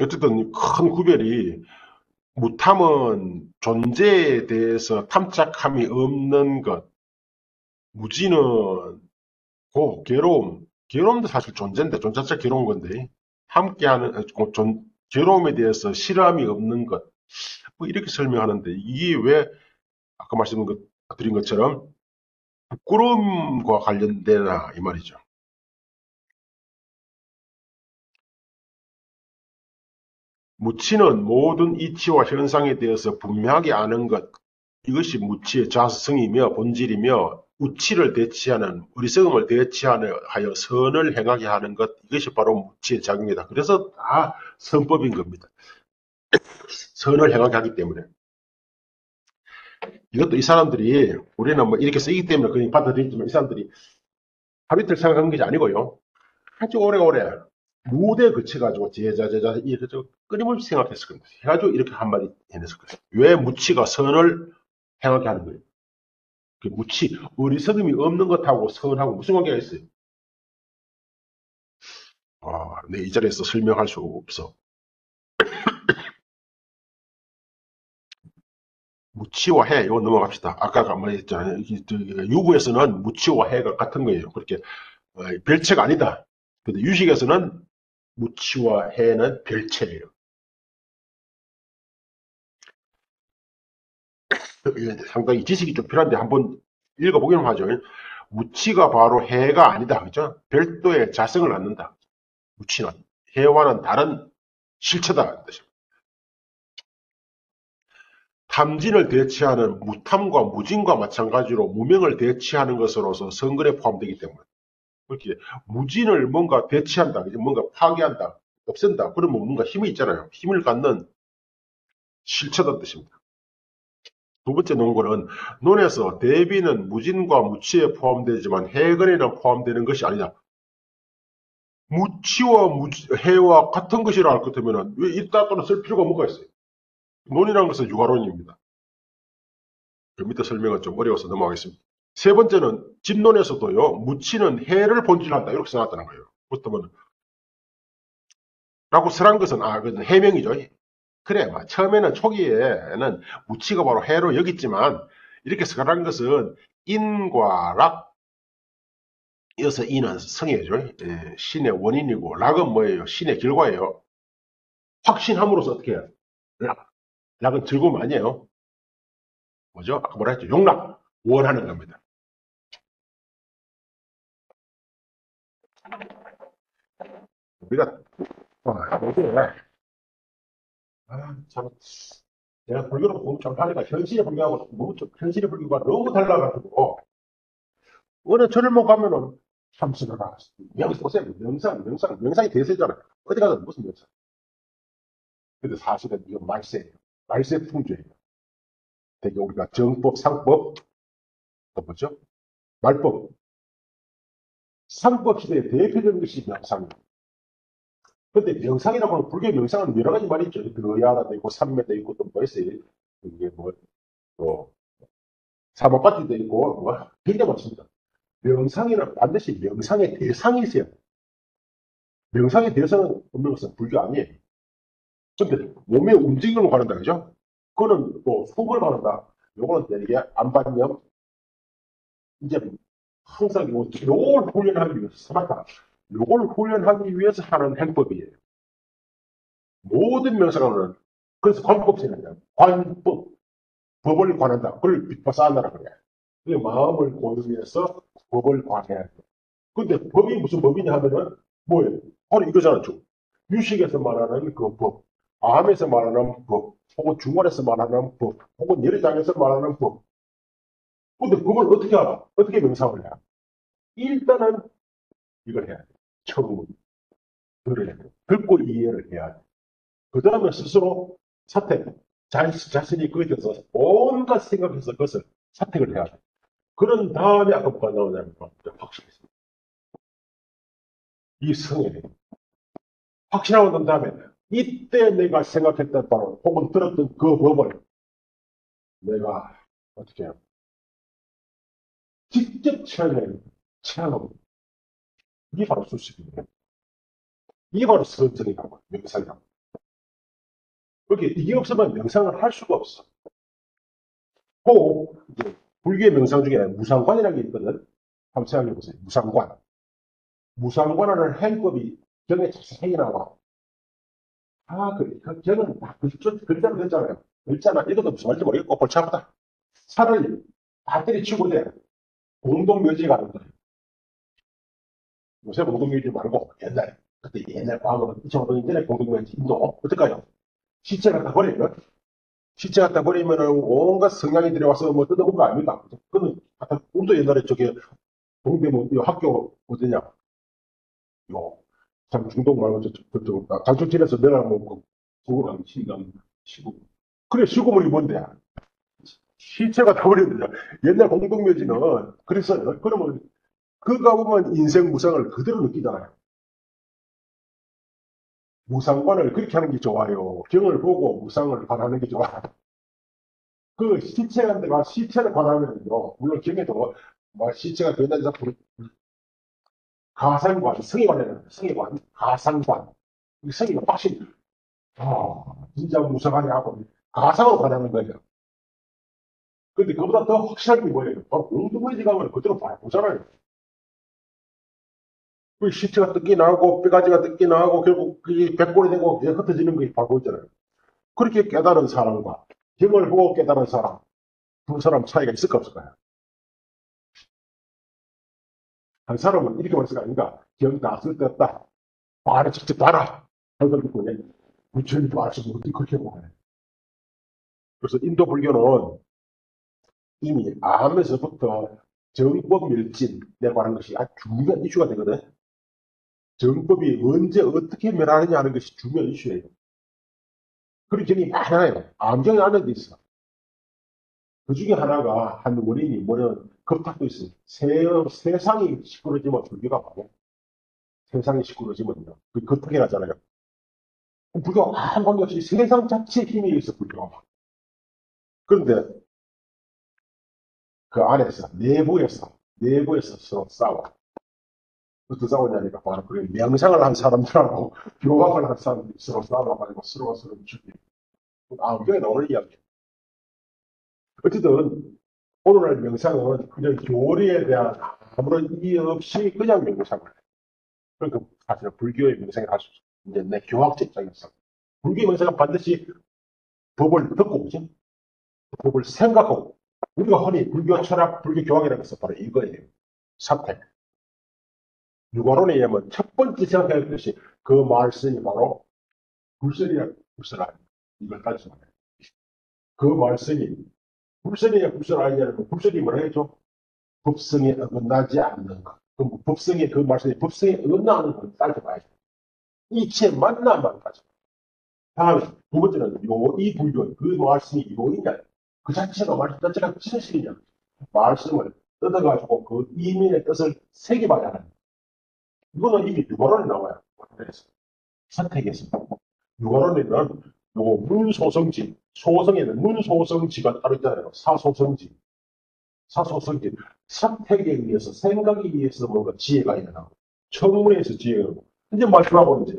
어쨌든 큰 구별이 무탐은 존재에 대해서 탐착함이 없는 것, 무지는 괴로움도 사실 존재인데, 존재 자체가 괴로운 건데, 함께하는, 괴로움에 대해서 실함이 없는 것, 뭐 이렇게 설명하는데, 이게 왜, 아까 드린 것처럼, 부끄러움과 관련되나, 이 말이죠. 무치는 모든 이치와 현상에 대해서 분명하게 아는 것, 이것이 무치의 자성이며 본질이며 우치를 대치하는 어리석음을 대치하여 선을 행하게 하는 것, 이것이 바로 무치의 작용이다. 그래서 다 선법인 겁니다. 선을 행하게 하기 때문에. 이것도 이 사람들이 우리는 뭐 이렇게 쓰기 때문에 그냥 받아들이지만 이 사람들이 하루 이틀 생각한 것이 아니고요. 아주 오래오래 무대에 그쳐가지고 제자 이렇게 끊임없이 생각했을 겁니다. 해가지고 이렇게 한마디 해냈을 거예요. 왜 무치가 선을 행하게 하는 거예요? 그 무치, 어리석음이 없는 것하고 선하고 무슨 관계가 있어요? 네, 이 자리에서 설명할 수 없어. 무치와 해, 이거 넘어갑시다. 아까 말했잖아요. 유구에서는 무치와 해가 같은 거예요. 그렇게 별체가 아니다. 근데 유식에서는 무치와 해는 별체예요. 상당히 지식이 좀 필요한데 한번 읽어보기는 하죠. 무치가 바로 해가 아니다. 그죠? 별도의 자성을 갖는다. 무치는. 해와는 다른 실체다. 탐진을 대치하는 무탐과 무진과 마찬가지로 무명을 대치하는 것으로서 성근에 포함되기 때문에. 그렇게 무진을 뭔가 대치한다. 뭔가 파괴한다. 없앤다. 그러면 뭔가 힘이 있잖아요. 힘을 갖는 실체다 뜻입니다. 두 번째 논거는 논에서 대비는 무진과 무치에 포함되지만 해근에는 포함되는 것이 아니냐. 무치와 해와 같은 것이라 할 것 같으면 왜 이따 또는 쓸 필요가 뭐가 있어요? 논이라는 것은 유화론입니다. 그 밑에 설명은 좀 어려워서 넘어가겠습니다. 세 번째는 진론에서도요, 무치는 해를 본질한다. 이렇게 써놨다는 거예요. 그렇다면, 라고 설한 것은, 그건 해명이죠. 그래, 처음에는 초기에는 무치가 바로 해로 여겼지만, 이렇게 설한 것은 인과 락, 이어서 인은 성이죠. 예, 신의 원인이고, 락은 뭐예요? 신의 결과예요. 확신함으로써 어떻게 해요? 락. 락은 즐거움 아니에요. 뭐죠? 아까 뭐라 했죠? 용락. 원하는 겁니다. 우리가, 이게, 참, 내가 불교로 공부 좀 하니까 현실의 불교하고 너무 현실의 불교가 너무 달라가지고 어느 절을 못 가면은 참선하라 보세요. 명상이 대세잖아요. 어디 가든 무슨 명상. 근데 사실은 이거 말세예요. 말세 풍조예요. 되게 우리가 정법, 상법, 또 뭐죠? 말법, 상법 시대의 대표적인 것이 명상이에요. 근데 명상이라고 하면 불교 명상은 여러 가지 말이 있죠. 드야다도 있고 삼매도 있고 또 뭐 있어요. 이게 뭐, 또 사법바치도 있고 뭐 굉장히 많습니다. 명상에는 반드시 명상의 대상이 있어요. 명상의 대상은 없는 것은 불교 아니에요. 근데 몸의 움직임을 가른다, 그죠? 그거는 뭐 속을 가른다. 요거는 이게 안반념, 이제 항상 요걸 훈련하기 위해서 삼았다. 요걸 훈련하기 위해서 하는 행법이에요. 모든 명상은 그래서 관법이잖아요. 관법, 법을 관한다. 그걸 빗바싸한다라 그래. 그 마음을 고유해서 법을 관해야 돼. 근데 법이 무슨 법이냐 하면은 뭐예요? 바로 이거잖아. 유식에서 말하는 그 법, 암에서 말하는 법, 혹은 중원에서 말하는 법, 혹은 열애장에서 말하는 법. 근데 그걸 어떻게 알아? 어떻게 명상을 해? 일단은 이걸 해야 돼. 처음은 들어야 돼. 듣고 이해를 해야 돼. 그 다음에 스스로 사택, 자신이 거기에 대해서 온갖 생각해서 그것을 사택을 해야 돼. 그런 다음에 아까 뭐가 나오냐면 확실히 이 성에 확신하고 난 다음에 이때 내가 생각했던 바로 혹은 들었던 그 법을 내가 어떻게 해요? 직접 체험하고 이게 바로 수식이에요. 이게 바로 선정이라고 명상이라고. 그렇게 이게 없으면 명상을 할 수가 없어. 꼭 이제 불교의 명상 중에 무상관이라는 게 있거든. 한번 생각해 보세요. 무상관. 무상관하는 행법이 경에 자세히 나와. 경은 다 글자로 됐잖아요. 글자나 이것도 무슨 말인지 모르겠고 골치 아프다. 차라리 다 때려치고 돼. 공동묘지 가는 거예요. 요새 공동묘지 말고 옛날에 그때 옛날 과거 2,500년 전에 공동묘지 인도 어떨까요? 시체 갖다 버리면 시체 갖다 버리면은 온갖 성냥이 들어와서 뭐 뜯어본 거 아닙니까? 그는 우리도 옛날에 저게 동대문 이 학교 어디냐 요참 중동 말고 강촌길에서 내가 뭐 구호랑 신당 시구 그래 시구물이 뭔데 시체가 다 버렸는데 옛날 공동묘지는 그랬어요. 그러면 그 가보면 인생 무상을 그대로 느끼잖아요. 무상관을 그렇게 하는 게 좋아요. 경을 보고 무상을 관하는 게 좋아. 그 시체한테가 시체를 관하면요. 물론 경에도 뭐 시체가 된다는 자꾸 가상관, 성의관이라는 성의관, 가상관. 이 성의가 확실히 진짜 무상하냐 하고 가상으로 관하는 거예요. 근데 그보다 더 확실한 게 뭐예요? 바로 엉뚱해지 가면 그대로 보잖아요. 그 시체가 뜯기 나고 뼈가지가 뜯기 나고 결국 그게 백골이 되고 그냥 흩어지는 게 바로 보이잖아요. 그렇게 깨달은 사람과 경을 보고 깨달은 사람 두 사람 차이가 있을까 없을까요? 한 사람은 이렇게 말할 수가 아닌가? 경 다 쓸데없다. 말을 직접 봐라. 한 사람 듣고 부처님 말씀 어떻게 그렇게 보네. 그래서 인도 불교는 이미 암에서부터 정법 멸진에 관한 것이 아주 중요한 이슈가 되거든. 정법이 언제 어떻게 멸하느냐 하는 것이 중요한 이슈예요. 그런 경이 많아요. 암경이 안에 있어. 그 중에 하나가 한 원인이 뭐냐면 겁탁도 있어요. 세상이 시끄러지면 불교가 가고 세상이 시끄러지면요. 그 겁탁이 나잖아요. 불교가 아무 관계없이 세상 자체의 힘이 있어 불교가. 그런데 그 안에서 내부에서 서로 싸워. 어떻게 싸우냐니까 바로 그 명상을 한 사람들하고 교감을 한 사람들이 서로 싸워가지고 서로가 서로 죽이고. 그게 나오는 이야기. 어쨌든 오늘날 명상은 그냥 교리에 대한 아무런 이해 없이 그냥 명상을 해. 그러니까 사실은 불교의 명상을 할 수 있어. 이제 내 교학적 입장에서. 불교의 명상은 반드시 법을 듣고 오지. 법을 생각하고. 우리가 흔히 불교 철학, 불교 교학이라고 해서 바로 이거예요. 사태. 유가론에 의하면 첫 번째 생각해야 할 것이 그 말씀이 바로 불설이야, 불설 아니야. 이걸 따지면 돼. 그 말씀이 불설이냐, 불설 아니냐는 불설이 뭐라 했죠? 법성에 어긋나지 않는 것. 그럼 법성에, 그 말씀이 법성에 어긋나는 걸 따져봐야죠. 이치에 만나만 따져. 다음에 두 번째는 이 불교, 그 말씀이 요이냐, 그 자체가 말씀 자체가 진실이냐. 말씀을 뜯어가지고 그 이민의 뜻을 새겨봐야 하는. 이거는 이미 유가론에 나와요. 그래서 선택에서. 유가론에는 요 문소성지, 소성에는 문소성지가 따로 있잖아요. 사소성지. 사소성지. 선택에 의해서, 생각에 의해서 뭔가 지혜가 일어나고, 청문회에서 지혜가 일어나고, 이제 마지막으로 이제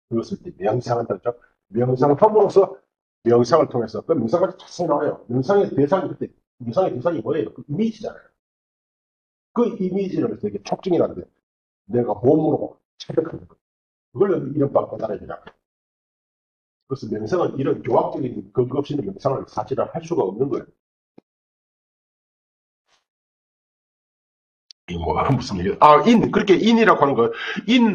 그것을 이제 명상한다죠. 명상함으로써 명상을 통해서, 그 명상까지 자세히 나와요. 명상의 대상이 뭐예요? 그 이미지잖아요. 그 이미지를 되게 촉증이라는데, 내가 몸으로 체득하는 거. 그걸 이른바 깨달음이라. 그래서 명상은 이런 교학적인 근거 없이는 명상을 사실은 할 수가 없는 거예요. 이 뭐, 무슨 얘기 그렇게 인이라고 하는 거,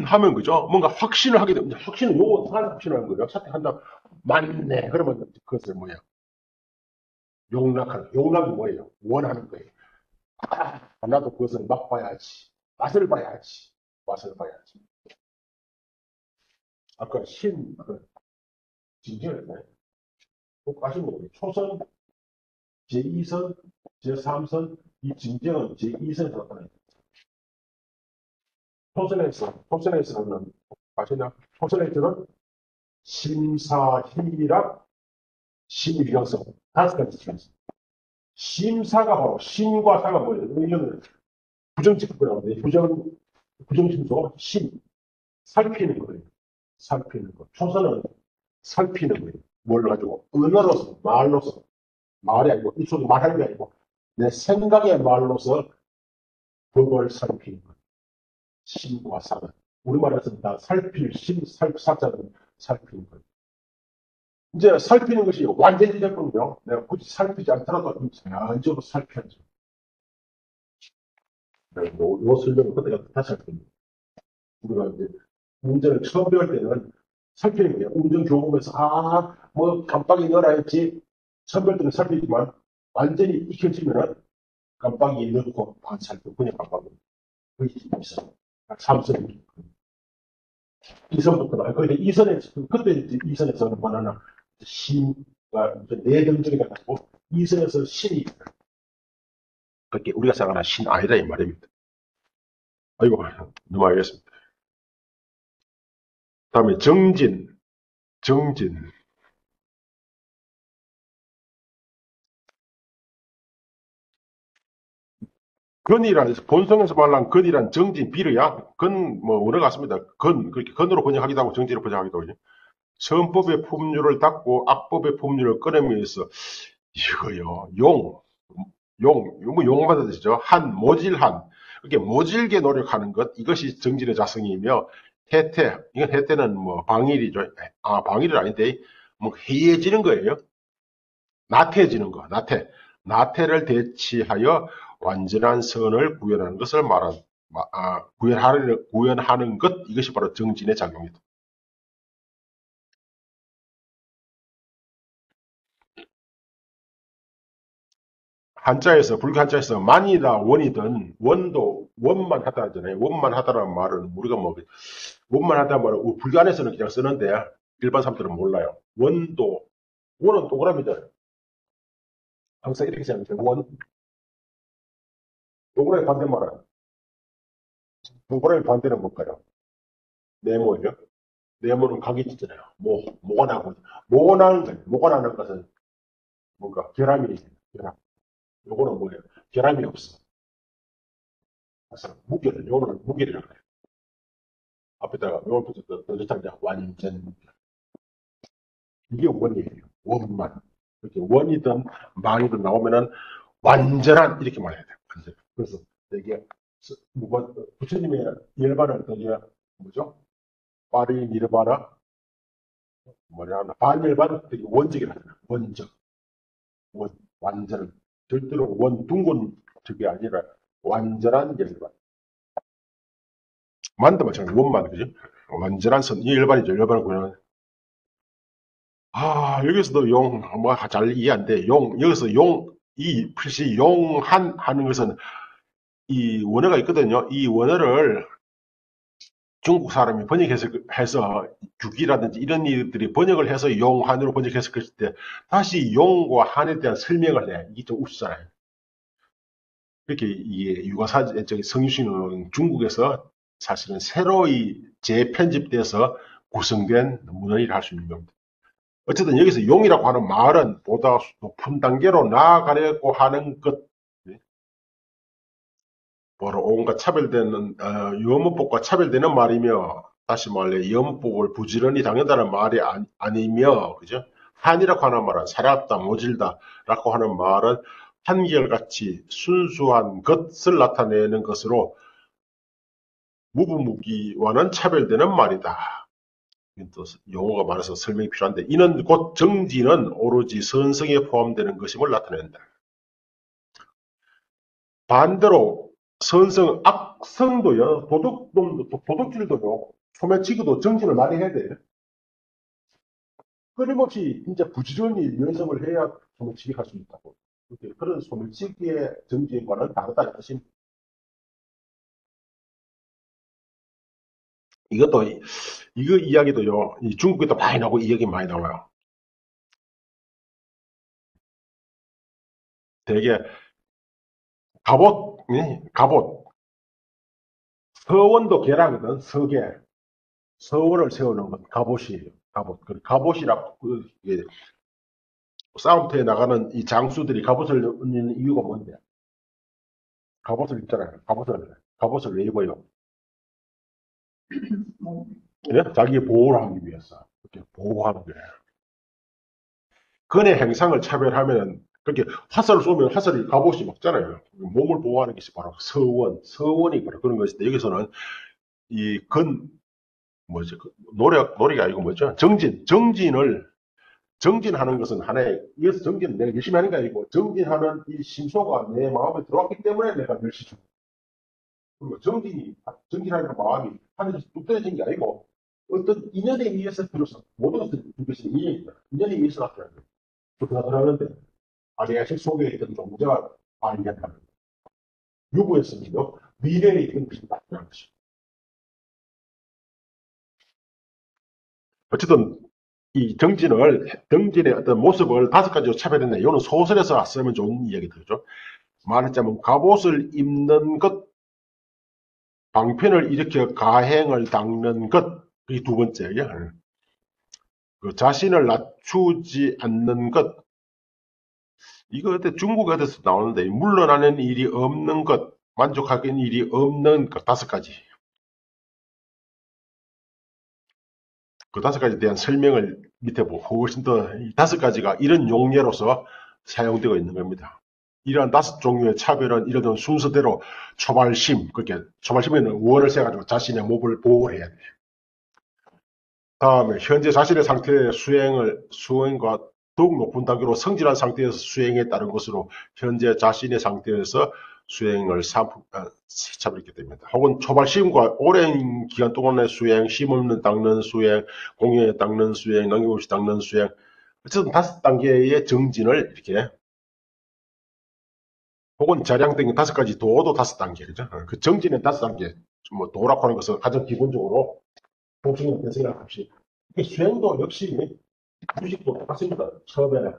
하면 그죠? 뭔가 확신을 하게 됩니다. 확신은 요거, 하나 확신을 하는 거예요. 사택한다. 맞네. 그러면 그것을 뭐야? 용납이 뭐예요? 원하는 거예요. 나도 그것을 맛봐야지. 맛을 봐야지. 아까 진경했네. 꼭 아시는 거예요. 초선, 제2선, 제3선, 이 진경은 제2선에서 나타나요. 초선에서는, 아시나? 초선에서는 심사, 힘이랑 심의경성. 다섯 가지 중에서. 심사가 바로, 심과 사가 뭐예요? 이거는 부정직구라고 부정심소, 살피는 거예요. 살피는 거. 초선은 살피는 거예요. 뭘 가지고? 언어로서, 말로서. 말이 아니고, 입속에 말하는 게 아니고, 내 생각의 말로서 법을 살피는 거예요. 심과 사는. 우리말에서는 다 사자는 살피는 거예요. 이제 살피는 것이 완전히 됐거든요. 내가 굳이 살피지 않더라도 자연적으로 살펴야죠. 요 설명을 그때가 다시 할 겁니다. 우리가 이제 운전을 처음 배울 때는 살피는 거예요. 운전 교보면서, 뭐, 깜빡이 넣어라 했지. 처음 배울 때는 살피지만, 완전히 익혀지면은, 깜빡이 넣고, 살피고, 그냥 깜빡이. 그게 있어. 삼선이. 이선부터 나와요. 그런데 그때 이제 이선에서는 뭐냐나, 신과 내정적이 돼가지고, 이선에서 신이, 그렇게 우리가 생각하는 신 아니다, 이 말입니다. 아이고, 넘어가겠습니다. 다음에 정진. 건이란, 본성에서 말한 건이란 정진, 비르야. 뭐, 원어 같습니다. 그렇게 건으로 번역하기도 하고, 정진으로 번역하기도 하고. 선법의 법률을 닫고 악법의 법률을 끊으면서, 이거요, 용받아 되죠. 모질한. 이렇게 모질게 노력하는 것, 이것이 정진의 자성이며, 이건 해태는 뭐, 방일이죠. 방일은 아닌데, 뭐, 해이해지는 거예요. 나태해지는 거, 나태를 대치하여 완전한 선을 구현하는 것을 구현하는 것, 이것이 바로 정진의 작용이다. 불교 한자에서 만이다, 원이든, 원만 하다 하잖아요. 원만 하다라는 말은, 우리가 뭐, 원만 하다 말은, 불교 안에서는 그냥 쓰는데, 일반 사람들은 몰라요. 원은 동그라미잖아요. 항상 이렇게 생각해요. 동그라미 반대말은, 동그라미 반대는 뭘까요? 네모예요. 네모는 각이 있잖아요. 뭐가 나고, 뭐가 나는 거예요. 뭐가 나는 것은 뭔가 결함이, 결함. 요거는 뭐예요? 결함이 없어. 그래서 요거는 무게라고 해요. 앞에다가 요걸 붙였다, 던졌다, 완전. 이게 원이에요. 원만. 이렇게 원이든 망이든 나오면은 완전한, 이렇게 말해야 돼요. 완전. 그래서 되게, 부처님의 열반을 되게, 뭐죠? 파리 니르바나, 뭐냐, 반열반은 되게 원적이라 하잖아요. 원적. 완전. 절대로 둥근 적이 아니라 완전한 열반. 만도 마찬가지, 원만, 그죠? 완전한 선, 이 열반이죠. 열반은 그냥, 여기서도 잘 이해 안 돼. 여기서 이 글씨 하는 것은 이 원어가 있거든요. 이 원어를 중국 사람이 해서 규기라든지 이런 일들이 번역을 해서 용한으로 번역했을 때 다시 용과 한에 대한 설명을 해. 이게 좀 웃잖아요. 그렇게 이게 성유신은 중국에서 사실은 새로이 재편집돼서 구성된 문헌이라 할 수 있는 겁니다. 어쨌든 여기서 용이라고 하는 말은 보다 높은 단계로 나아가려고 하는 것, 바로 온갖 차별되는 유언문법과 차별되는 말이며, 다시 말해 유언문법을 부지런히 당한다는 말이 아니며, 그죠? 한이라고 하는 말은 살았다, 모질다라고 하는 말은 한결같이 순수한 것을 나타내는 것으로 무부무기와는 차별되는 말이다. 또 용어가 많아서 설명이 필요한데, 이는 곧 정지는 오로지 선성에 포함되는 것임을 나타낸다. 반대로 선성, 악성도요, 도둑질도요, 소매치기도 정진을 많이 해야 돼. 끊임없이 진짜 부지런히 연습을 해야 소매치기 할 수 있다고. 그런 소매치기의 정진과는 다르다. 사실 이것도, 이거 이야기도요, 이 중국에도 많이 나오고 이 얘기 많이 나와요. 되게, 갑옷. 서원도 계라거든, 서계. 서원을 세우는 건 갑옷이에요. 갑옷. 그 갑옷이라고, 싸움터에 나가는 이 장수들이 갑옷을 입는 이유가 뭔데? 갑옷을 입잖아요. 갑옷을 왜 입어요? 예? 자기 보호를 하기 위해서. 이렇게 보호하는 거예요. 근의 행상을 차별하면, 그렇게 화살을 쏘면 화살이 갑옷이 먹잖아요. 몸을 보호하는 것이 바로 서원이 바로 그런 것인데, 여기서는 이 뭐지, 노래가 아니고 뭐죠? 정진하는 것은 이것서 정진, 내가 열심히 하는 게 아니고, 정진하는 이 심소가 내 마음에 들어왔기 때문에 내가 열심히 주고, 그리고 정진하는 마음이 하늘에서 뚝 떨어진 게 아니고, 어떤 인연에 의해서 비로소, 모든 것은 인연이다. 인연에 의해서 나타나는 거예요. 그렇게 나타나는데, 아리아식 속에 있던 존재가 아니었다는 유구였으면요, 미래에 있던 것이 나타나는 것이죠. 어쨌든, 정진의 어떤 모습을 5가지로 차별했네. 이거는 소설에서 쓰면 좋은 이야기들이죠. 말하자면, 갑옷을 입는 것, 방편을 일으켜 가행을 닦는 것, 이게 두 번째예요. 그 자신을 낮추지 않는 것, 이거 그때 중국 어디서 나오는데, 물러나는 일이 없는 것, 만족하는 일이 없는 것, 5가지. 그 5가지에 대한 설명을 밑에 보고 훨씬 더, 이 5가지가 이런 용례로서 사용되고 있는 겁니다. 이러한 5종류의 차별은 이런 순서대로 초발심에는 원을 세가지고 자신의 몸을 보호를 해야 돼요. 다음에 현재 자신의 상태의 수행과 더욱 높은 단계로 성질한 상태에서 수행에 따른 것으로 현재 자신의 상태에서 수행을 차별하게 됩니다. 혹은 초발심과 오랜 기간 동안의 수행, 심없는 닦는 수행, 공연에 닦는 수행, 남김없이 닦는 수행, 어쨌든 5단계의 정진을 이렇게, 혹은 자량등의 5가지 도도 5단계, 그죠? 그 정진의 5단계, 뭐 도라고 하는 것은 가장 기본적으로 보충의 생각 없이 수행도 역시 무식도 똑같습니다. 처음에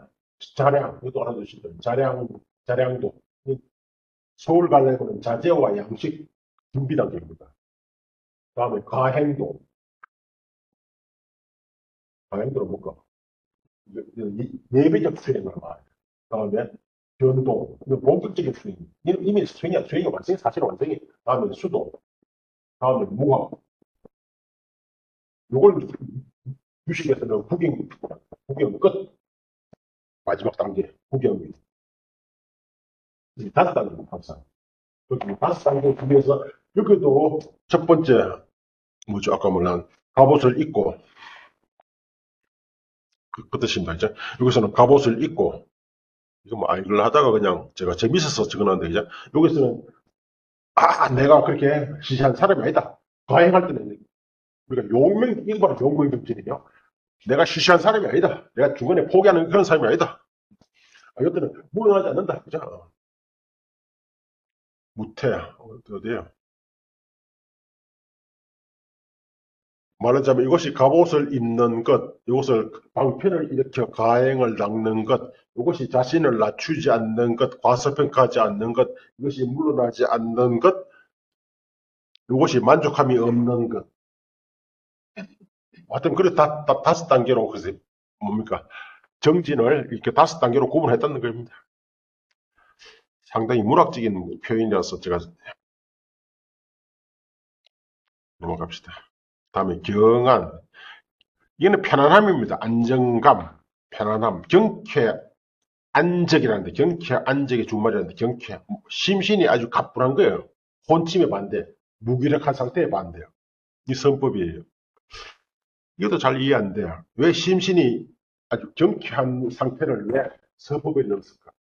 자량, 이것도 알아두시면 자량도. 서울 가려면 자재와 양식 준비 단계입니다. 다음에 가행도는 뭔가 예배적 수행을 말해요. 다음에 변동, 본격적인 수행. 이미 수행이 완성이 사실 완성이. 다음에 수도, 다음에 무학. 요걸 주식에서는 국영 끝. 마지막 단계, 국영이. 다섯 단계입니다, 항상. 그렇게 다섯 단계 중에서 여기도 첫 번째, 뭐죠? 아까 말한 갑옷을 입고, 그 뜻입니다. 이제 여기서는 갑옷을 입고, 이거 뭐, 이걸 하다가 그냥 제가 재밌어서 적어놨는데, 이제 여기서는, 내가 그렇게 시시한 사람이 아니다. 과행할 때는, 우리가 이거 바로 용맹정진이에요. 내가 시시한 사람이 아니다. 내가 중간에 포기하는 그런 사람이 아니다. 이것들은 물러나지 않는다. 그죠? 무태, 어디에요? 말하자면 이것이 갑옷을 입는 것, 이것을 방편을 일으켜 가행을 닦는 것, 이것이 자신을 낮추지 않는 것, 과소평가하지 않는 것, 이것이 물러나지 않는 것, 이것이 만족함이 없는 것. 하여튼 그래 다섯 단계로 그래서 뭡니까? 정진을 이렇게 다섯 단계로 구분했다는 겁니다. 상당히 문학적인 표현이라서 제가 넘어갑시다. 다음에 경안. 이거는 편안함입니다. 안정감, 편안함, 경쾌, 안적이라는데, 경쾌, 안적의 준말이라는데, 경쾌. 심신이 아주 가뿐한 거예요. 혼침의 반대, 무기력한 상태의 반대예요. 이 선법이에요. 이것도 잘 이해 안 돼요. 왜 심신이 아주 경쾌한 상태를 왜 선법에 넣었을까?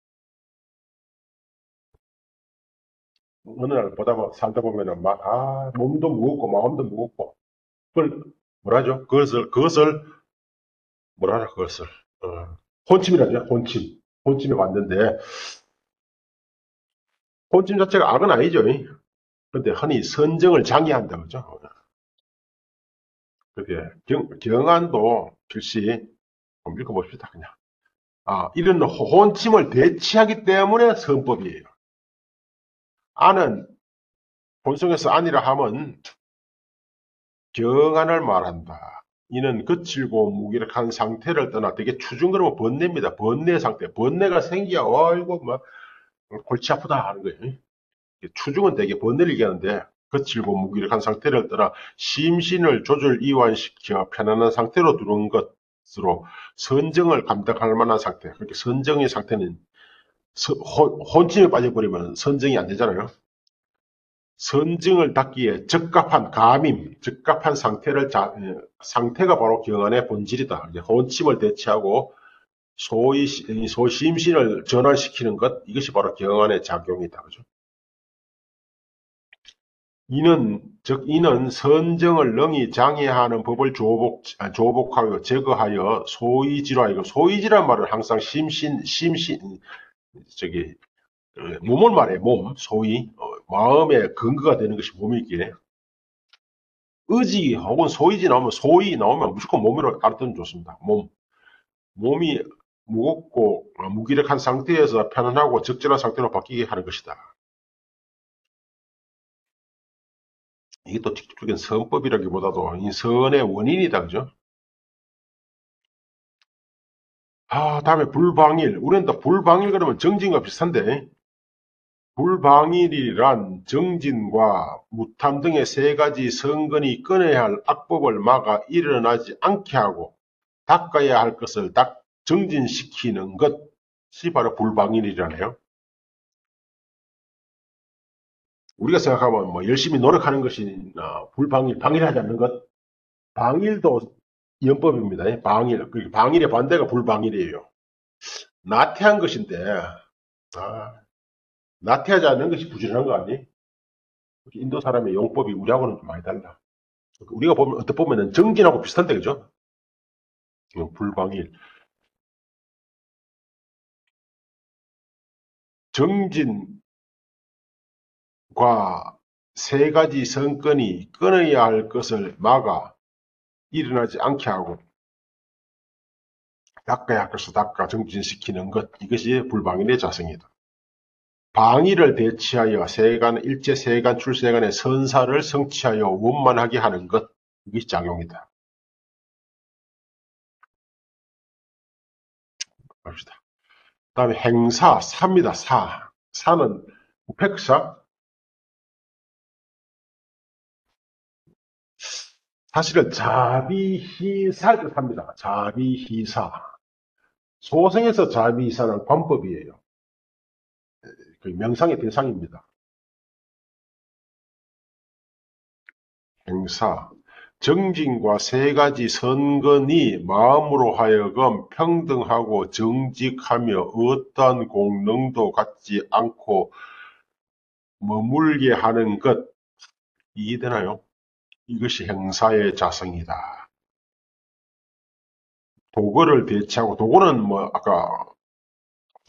어느 날 살다 보면은 몸도 무겁고, 마음도 무겁고, 그걸, 뭐라죠? 그것을, 혼침이라죠, 혼침. 혼침에 왔는데, 혼침 자체가 악은 아니죠. 근데 흔히 선정을 장애한다, 그죠? 그게, 경안도 글씨, 한번 읽어봅시다, 그냥. 이런 혼침을 대치하기 때문에 선법이에요. 안은, 본성에서 안이라 하면, 경안을 말한다. 이는 거칠고 무기력한 상태를 떠나 되게 추중그러면 번뇌입니다. 번뇌 상태. 번뇌가 생기야, 어이구, 막, 골치 아프다 하는 거예요. 추중은 되게 번뇌를 얘기하는데, 거칠고 무기력한 상태를 떠나 심신을 조절 이완시켜 편안한 상태로 들어온 것으로 선정을 감당할 만한 상태. 그렇게 선정의 상태는 혼침에 빠져버리면 선정이 안 되잖아요. 선증을 닫기에 적합한 감임, 적합한 상태가 바로 경안의 본질이다. 혼침을 대체하고 소위 심신을 전환시키는 것, 이것이 바로 경안의 작용이다. 그죠? 이는 선정을 능히 장애하는 법을 조복하여 제거하여 소이지라. 소이지란 말은 항상 저기, 몸을 말해, 몸, 소위, 마음의 근거가 되는 것이 몸이기에. 의지 혹은 소이지 나오면 소위 나오면 무조건 몸이라고 알아두면 좋습니다. 몸이 무겁고 무기력한 상태에서 편안하고 적절한 상태로 바뀌게 하는 것이다. 이게 또 직접적인 선법이라기보다도 이 선의 원인이다, 그죠? 다음에 불방일. 우리는 또 불방일 그러면 정진과 비슷한데, 불방일이란 정진과 무탐 등의 세 가지 선근이 끊어야 할 악법을 막아 일어나지 않게 하고 닦아야 할 것을 정진시키는 것이 바로 불방일이라네요. 우리가 생각하면 뭐 열심히 노력하는 것이 방일하지 않는 것. 방일도 연법입니다. 방일의 반대가 불방일이에요. 나태한 것인데 나태하지 않는 것이 부지런한 거 아니? 인도 사람의 용법이 우리하고는 좀 많이 달라. 우리가 보면 어떻게 보면은 정진하고 비슷한데, 그죠? 불방일. 정진과 세 가지 선건이 끊어야 할 것을 막아 일어나지 않게 하고 닦아야 할 것을 닦아 정진시키는 것, 이것이 불방일의 자성이다. 방위를 대치하여 세간, 일제 세간 출세간의 선사를 성취하여 원만하게 하는 것, 이것이 작용이다. 봅시다. 그 다음에 행사, 사입니다. 사. 사는 우펙사. 사실은 자비희사를 삽니다. 자비희사. 소성에서 자비희사는 관법이에요. 그 명상의 대상입니다. 행사. 정진과 세 가지 선건이 마음으로 하여금 평등하고 정직하며 어떠한 공능도 갖지 않고 머물게 하는 것, 이해되나요? 이것이 행사의 자성이다. 도거를 대체하고, 도거는 뭐 아까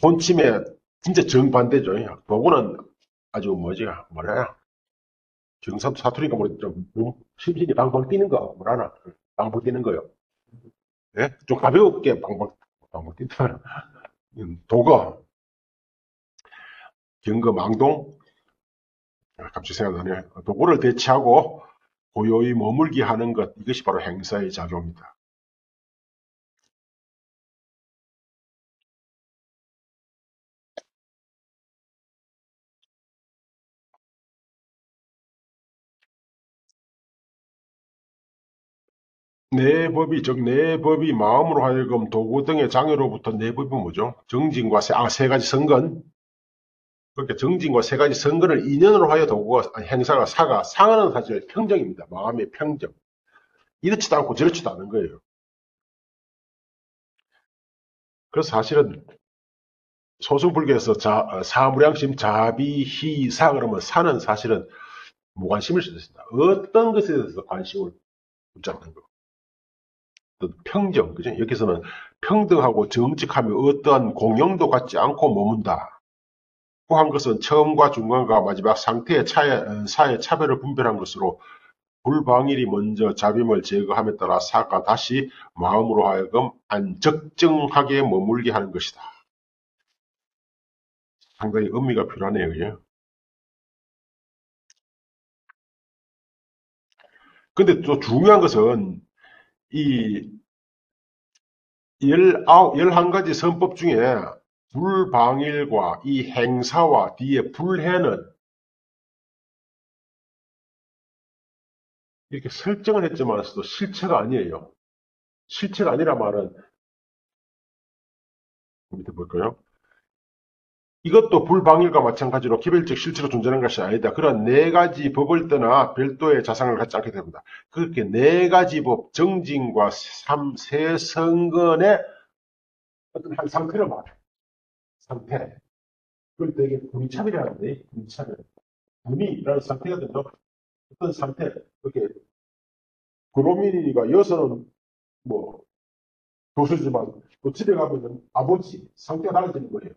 본침에 진짜 정반대죠. 도거는 아주 뭐라 정삼 사투리가 좀 심신이 방방 뛰는 거 뭐라나 방방 뛰는 거요. 예? 좀 가볍게 방방 뛴다. 도거, 경거, 망동, 갑자기 생각나네. 도거를 대체하고 고요히 머물게 하는 것, 이것이 바로 행사의 작용이다. 내법이, 즉 내법이 마음으로 하여금 도구 등의 장애로부터, 내법이 뭐죠? 정진과 세 가지 선건. 그렇게 정진과 세 가지 선건을 인연으로 하여 도구가, 행사가, 사가, 상은 사실 평정입니다. 마음의 평정. 이렇지도 않고 저렇지도 않은 거예요. 그래서 사실은 소승불교에서 사무량심, 자비희사 그러면 사는 사실은 무관심을 쓰셨습니다. 어떤 것에 대해서 관심을 붙잡는 거. 평정, 그죠? 여기서는 평등하고 정직하며 어떠한 공용도 갖지 않고 머문다. 한 것은 처음과 중간과 마지막 상태의 사의 차별을 분별한 것으로 불방일이 먼저 잡임을 제거함에 따라 사가 다시 마음으로 하여금 안적정하게 머물게 하는 것이다. 상당히 의미가 필요하네요. 그죠? 근데 또 중요한 것은 이 11가지 선법 중에 불방일과 이 행사와 뒤에 불해는 이렇게 설정을 했지만서도 실체가 아니에요. 실체가 아니라 말은 밑에 볼까요? 이것도 불방일과 마찬가지로 개별적 실체로 존재하는 것이 아니다. 그런 네 가지 법을 떠나 별도의 자상을 갖지 않게 됩니다. 그렇게 네 가지 법, 정진과 세성근의 어떤 한 상태를 말해. 상태. 그걸 되게 분참이라는데, 분참을. 분이라는 상태가 되죠. 어떤 상태. 그렇게, 그로민이가 여서는 뭐, 교수지만, 또 집에 가면은 아버지, 상태가 달라지는 거예요.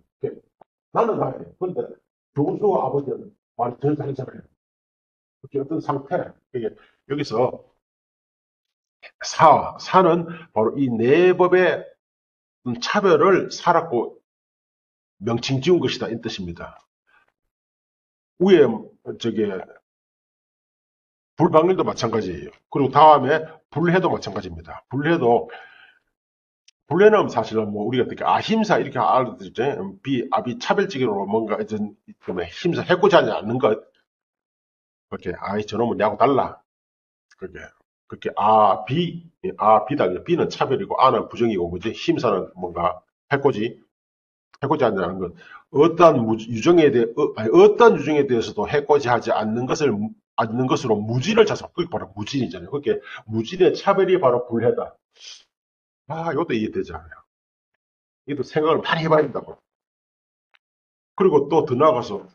나는 나예요. 그런데 교수와 아버지는 말이 전혀 다르잖아요. 그렇게 어떤 상태. 여기서 사는 바로 이 네 법의 차별을 사라고 명칭 지은 것이다. 이 뜻입니다. 위에 저게 불방일도 마찬가지예요. 그리고 다음에 불해도 마찬가지입니다. 불해는 사실은 뭐 우리가 어떻게 아힘사 이렇게 알아듣죠. 아비 차별적으로 뭔가 좀 힘사 해코지 하지 않는 것. 그렇게 아이 저놈은 야구 달라. 그렇게 비다. 비는 차별이고 아는 부정이고 그지. 힘사는 뭔가 해코지 하지 않는 것. 어떠한 유정에 대해 어떠한 유정에 대해서도 해코지 하지 않는 것으로 무진을 자성. 그게 바로 무진이잖아요. 그렇게 무진의 차별이 바로 불해다. 이것도 이해되잖아요. 이것도 생각을 많이 해봐야 된다고. 그리고 또 더 나아가서,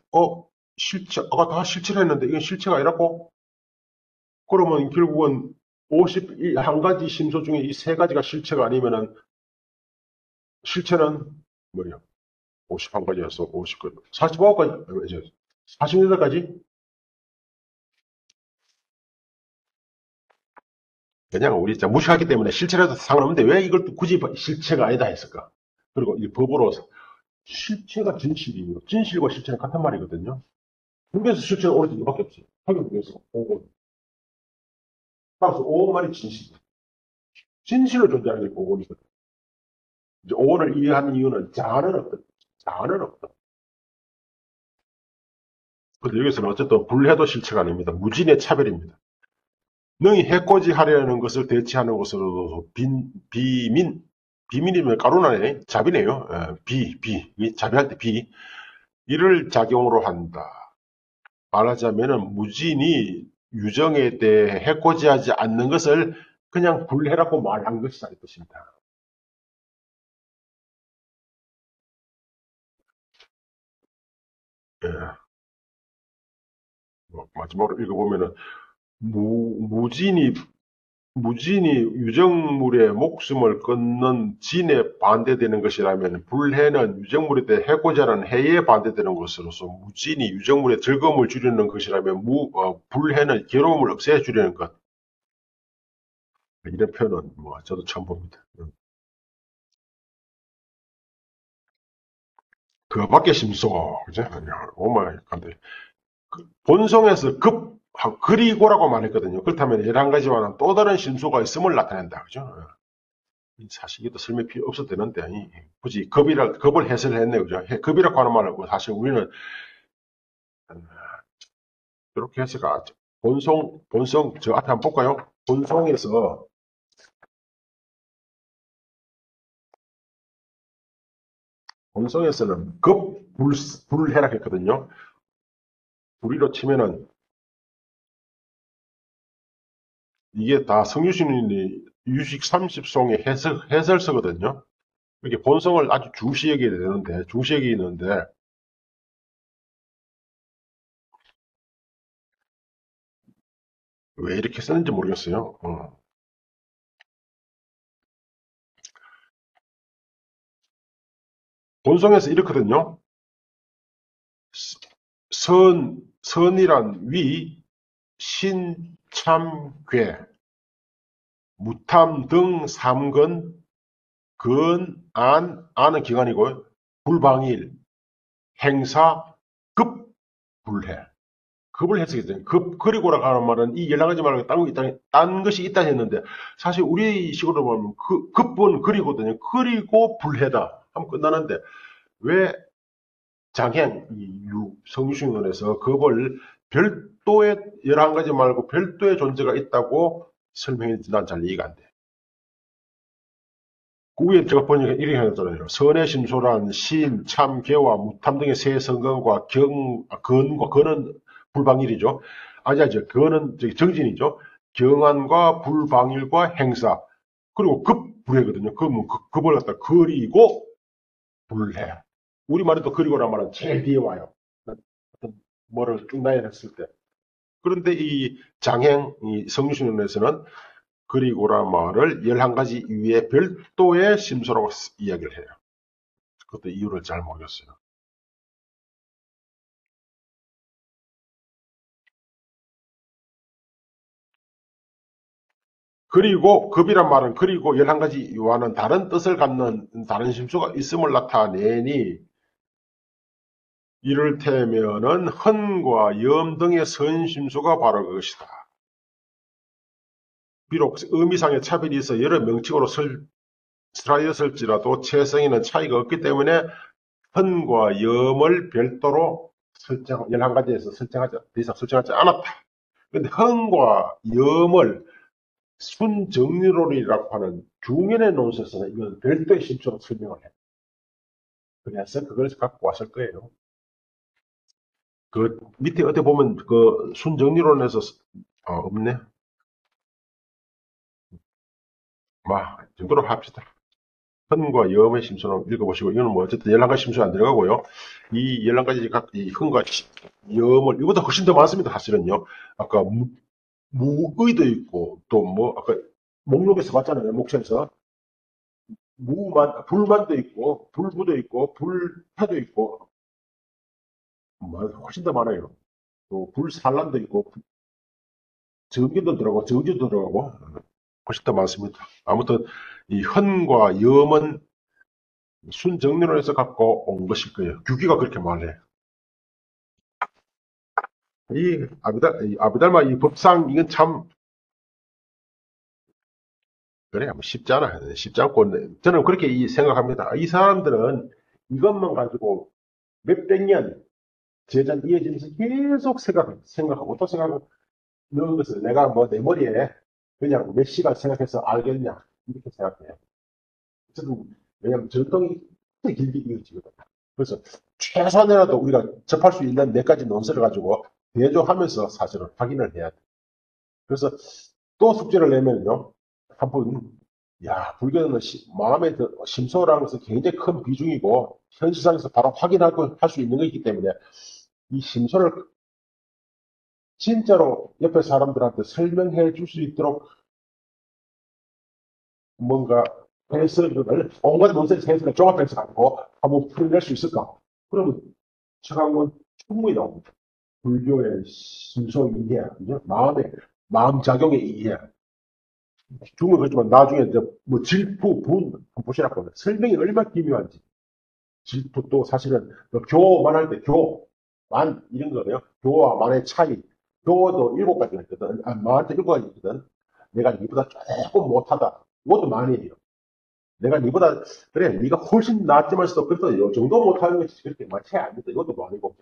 아까 다 실체를 했는데 이건 실체가 아니라고? 그러면 결국은 51가지 심소 중에 이 세 가지가 실체가 아니면은 실체는 뭐예요? 51가지였어. 50가지. 45가지, 48가지? 그냥 우리 진짜 무식하기 때문에 실체라도 상관없는데 왜 이걸 또 굳이 실체가 아니다 했을까? 그리고 이 법으로 실체가 진실이에요. 진실과 실체는 같은 말이거든요. 중에서 실체는 오로지 이밖에 없어요. 학교에서 오온. 따라서 오온말이 진실이에요. 진실로 존재하는 게 오온이거든요. 이제 오온을 이해하는 이유는 자아는 없다. 자아는 없다. 근데 여기서는 어쨌든 불해도 실체가 아닙니다. 무진의 차별입니다. 능히 해코지 하려는 것을 대체하는 것으로도 비민이면 가로나네. 잡이네요. 자비할 때 비. 이를 작용으로 한다. 말하자면은 무진이 유정에 대해 해코지하지 않는 것을 그냥 불해라고 말한 것이다. 이 뜻입니다. 예, 마지막으로 읽어보면은 무진이 유정물의 목숨을 끊는 진에 반대되는 것이라면 불해는 유정물에 대해 해고자는 해에 반대되는 것으로서 무진이 유정물의 즐거움을 주려는 것이라면 불해는 괴로움을 없애 주려는 것. 이런 표현은 뭐 저도 처음 봅니다. 그밖에 심소, 그죠? 오마이 간데 본성에서 그리고라고 말했거든요. 그렇다면 11가지와는 또 다른 심소가 있음을 나타낸다. 그죠? 사실 이게 또 설명 필요 없어도 되는데, 굳이 겁을 해설했네, 그죠? 겁이라고 하는 말은 뭐 사실 우리는 이렇게 해서가 저 앞에 한번 볼까요? 본성에서는 불해라 했거든요. 불의로 치면은 이게 다 성유신이 유식 30송의 해설서거든요. 이렇게 본성을 아주 중시 여겨야 되는데, 중시 여기는데, 왜 이렇게 쓰는지 모르겠어요. 본성에서 이렇거든요. 선이란 위, 신, 참, 괴, 무탐 등 삼근, 안은 기관이고요. 불방일, 행사, 급, 불해. 급을 해석했어요. 그리고라고 하는 말은 이 11가지 말고 딴 것이 있다 했는데, 사실 우리 식으로 보면 급은 그리거든요. 그리고 불해다 하면 끝나는데, 왜 장행, 성유신론에서 급을 별도의 11가지 말고 별도의 존재가 있다고 설명했지 난 잘 이해가 안 돼. 그 위에 제가 보니까 이렇게 해놨잖아요. 선의 심소란 신, 참, 개와 무탐 등의 세 성건과 건은 불방일이죠. 아니죠. 건은 정진이죠. 경안과 불방일과 행사. 그리고 급불해거든요. 그러면 급을 갖다 그리고 불해. 우리말에도 그리고란 말은 제일 뒤에 와요. 어떤 뭐를 쭉 나열했을 때. 그런데 이 장행, 이 성유신론에서는 그리고란 말을 11가지 이외에 별도의 심소라고 이야기를 해요. 그것도 이유를 잘 모르겠어요. 그리고 급이란 말은 그리고 11가지와는 다른 뜻을 갖는 다른 심소가 있음을 나타내니 이를테면은 헌과 염 등의 선심소가 바로 그것이다. 비록 의미상의 차별이 있어 여러 명칭으로 쓰라렸을지라도 체성에는 차이가 없기 때문에 헌과 염을 별도로 11가지에서 더 이상 설정하지 않았다. 근데 헌과 염을 순정리론이라고 하는 중연의 논술에서는 이건 별도의 심처로 설명을 해요. 그래서 그걸 갖고 왔을 거예요. 그 밑에 어디 보면 그 순정리론에서 없네. 정도로 합시다. 헌과 염의 심수는 읽어보시고, 이거는 뭐 어쨌든 11가지 심수 안 들어가고요. 이 11가지 이 헌과 염을, 이거보다 훨씬 더 많습니다, 사실은요. 아까 무의도 있고, 또 뭐, 아까 목록에서 봤잖아요, 목차에서. 불만도 있고, 불부도 있고, 불패도 있고, 훨씬 더 많아요. 또 불산란도 있고, 정기도 들어가고, 정지도 들어가고. 훨씬 더 많습니다. 아무튼 이 현과 염은 순정리론에서 갖고 온 것일 거예요. 규기가 그렇게 말해요. 이 아비달마 이 법상 이건 참 그래 뭐 쉽지 않아. 쉽지 않고 저는 그렇게 생각합니다. 이 사람들은 이것만 가지고 몇백 년 제전 이어지면서 계속 생각하고 또 생각하고 이런 것을 내가 뭐 내 머리에 그냥 몇 시간 생각해서 알겠냐 이렇게 생각해요. 어쨌든 왜냐하면 전통이 굉장히 길게 이어지거든요. 그래서 최소한이라도 우리가 접할 수 있는 몇 가지 논설을 가지고 대조하면서 사실은 확인을 해야 돼. 그래서 또 숙제를 내면요. 한번 야 불교는 마음의 심소라는 것은 굉장히 큰 비중이고 현실상에서 바로 확인하고 할 수 있는 것이기 때문에 이 심소를 진짜로 옆에 사람들한테 설명해 줄 수 있도록 뭔가 해석을 온갖 논센스 해석을 종합해서 갖고 한번 풀어낼 수 있을까? 그러면 최강은 충분히 나옵니다. 불교의 심소 이해, 그죠? 마음 작용의 이해. 중은 그렇지만 나중에 이제 뭐 질투, 분, 한번 보시라고 설명이 얼마나 기묘한지. 질투 또 사실은 교만 할 때 만 이런 거예요. 교와 만의 차이. 교도 일곱 가지가 있거든. 만한테 일곱 가지 있거든. 내가 니보다 조금 못하다. 이것도 만이에요. 내가 니보다 그래 니가 훨씬 낫지만서도 그래도 이 정도 못하는 것이 그렇게 많지 않는다. 이것도 만이고.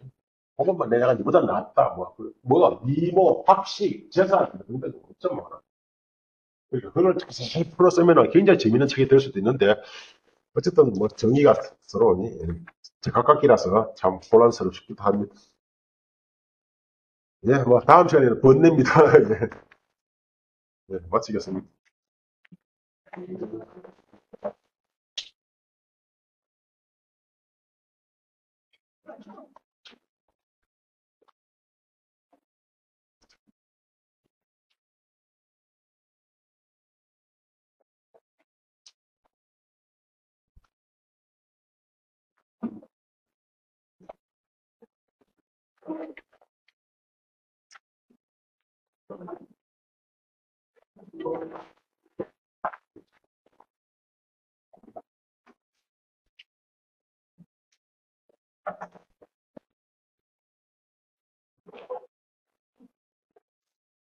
그것만 내가 니보다 낫다. 뭐가 미모, 학식, 재산 이런 데도 엄청 많아. 그러니까 그걸 자세히 풀어 쓰면 굉장히 재밌는 책이 될 수도 있는데 어쨌든 뭐 정의가 서러우니 제각각이라서 참 혼란스럽기도 합니다. 예, 뭐 다음 시간에는 번뇌입니다. 예, 예, 마치겠습니다.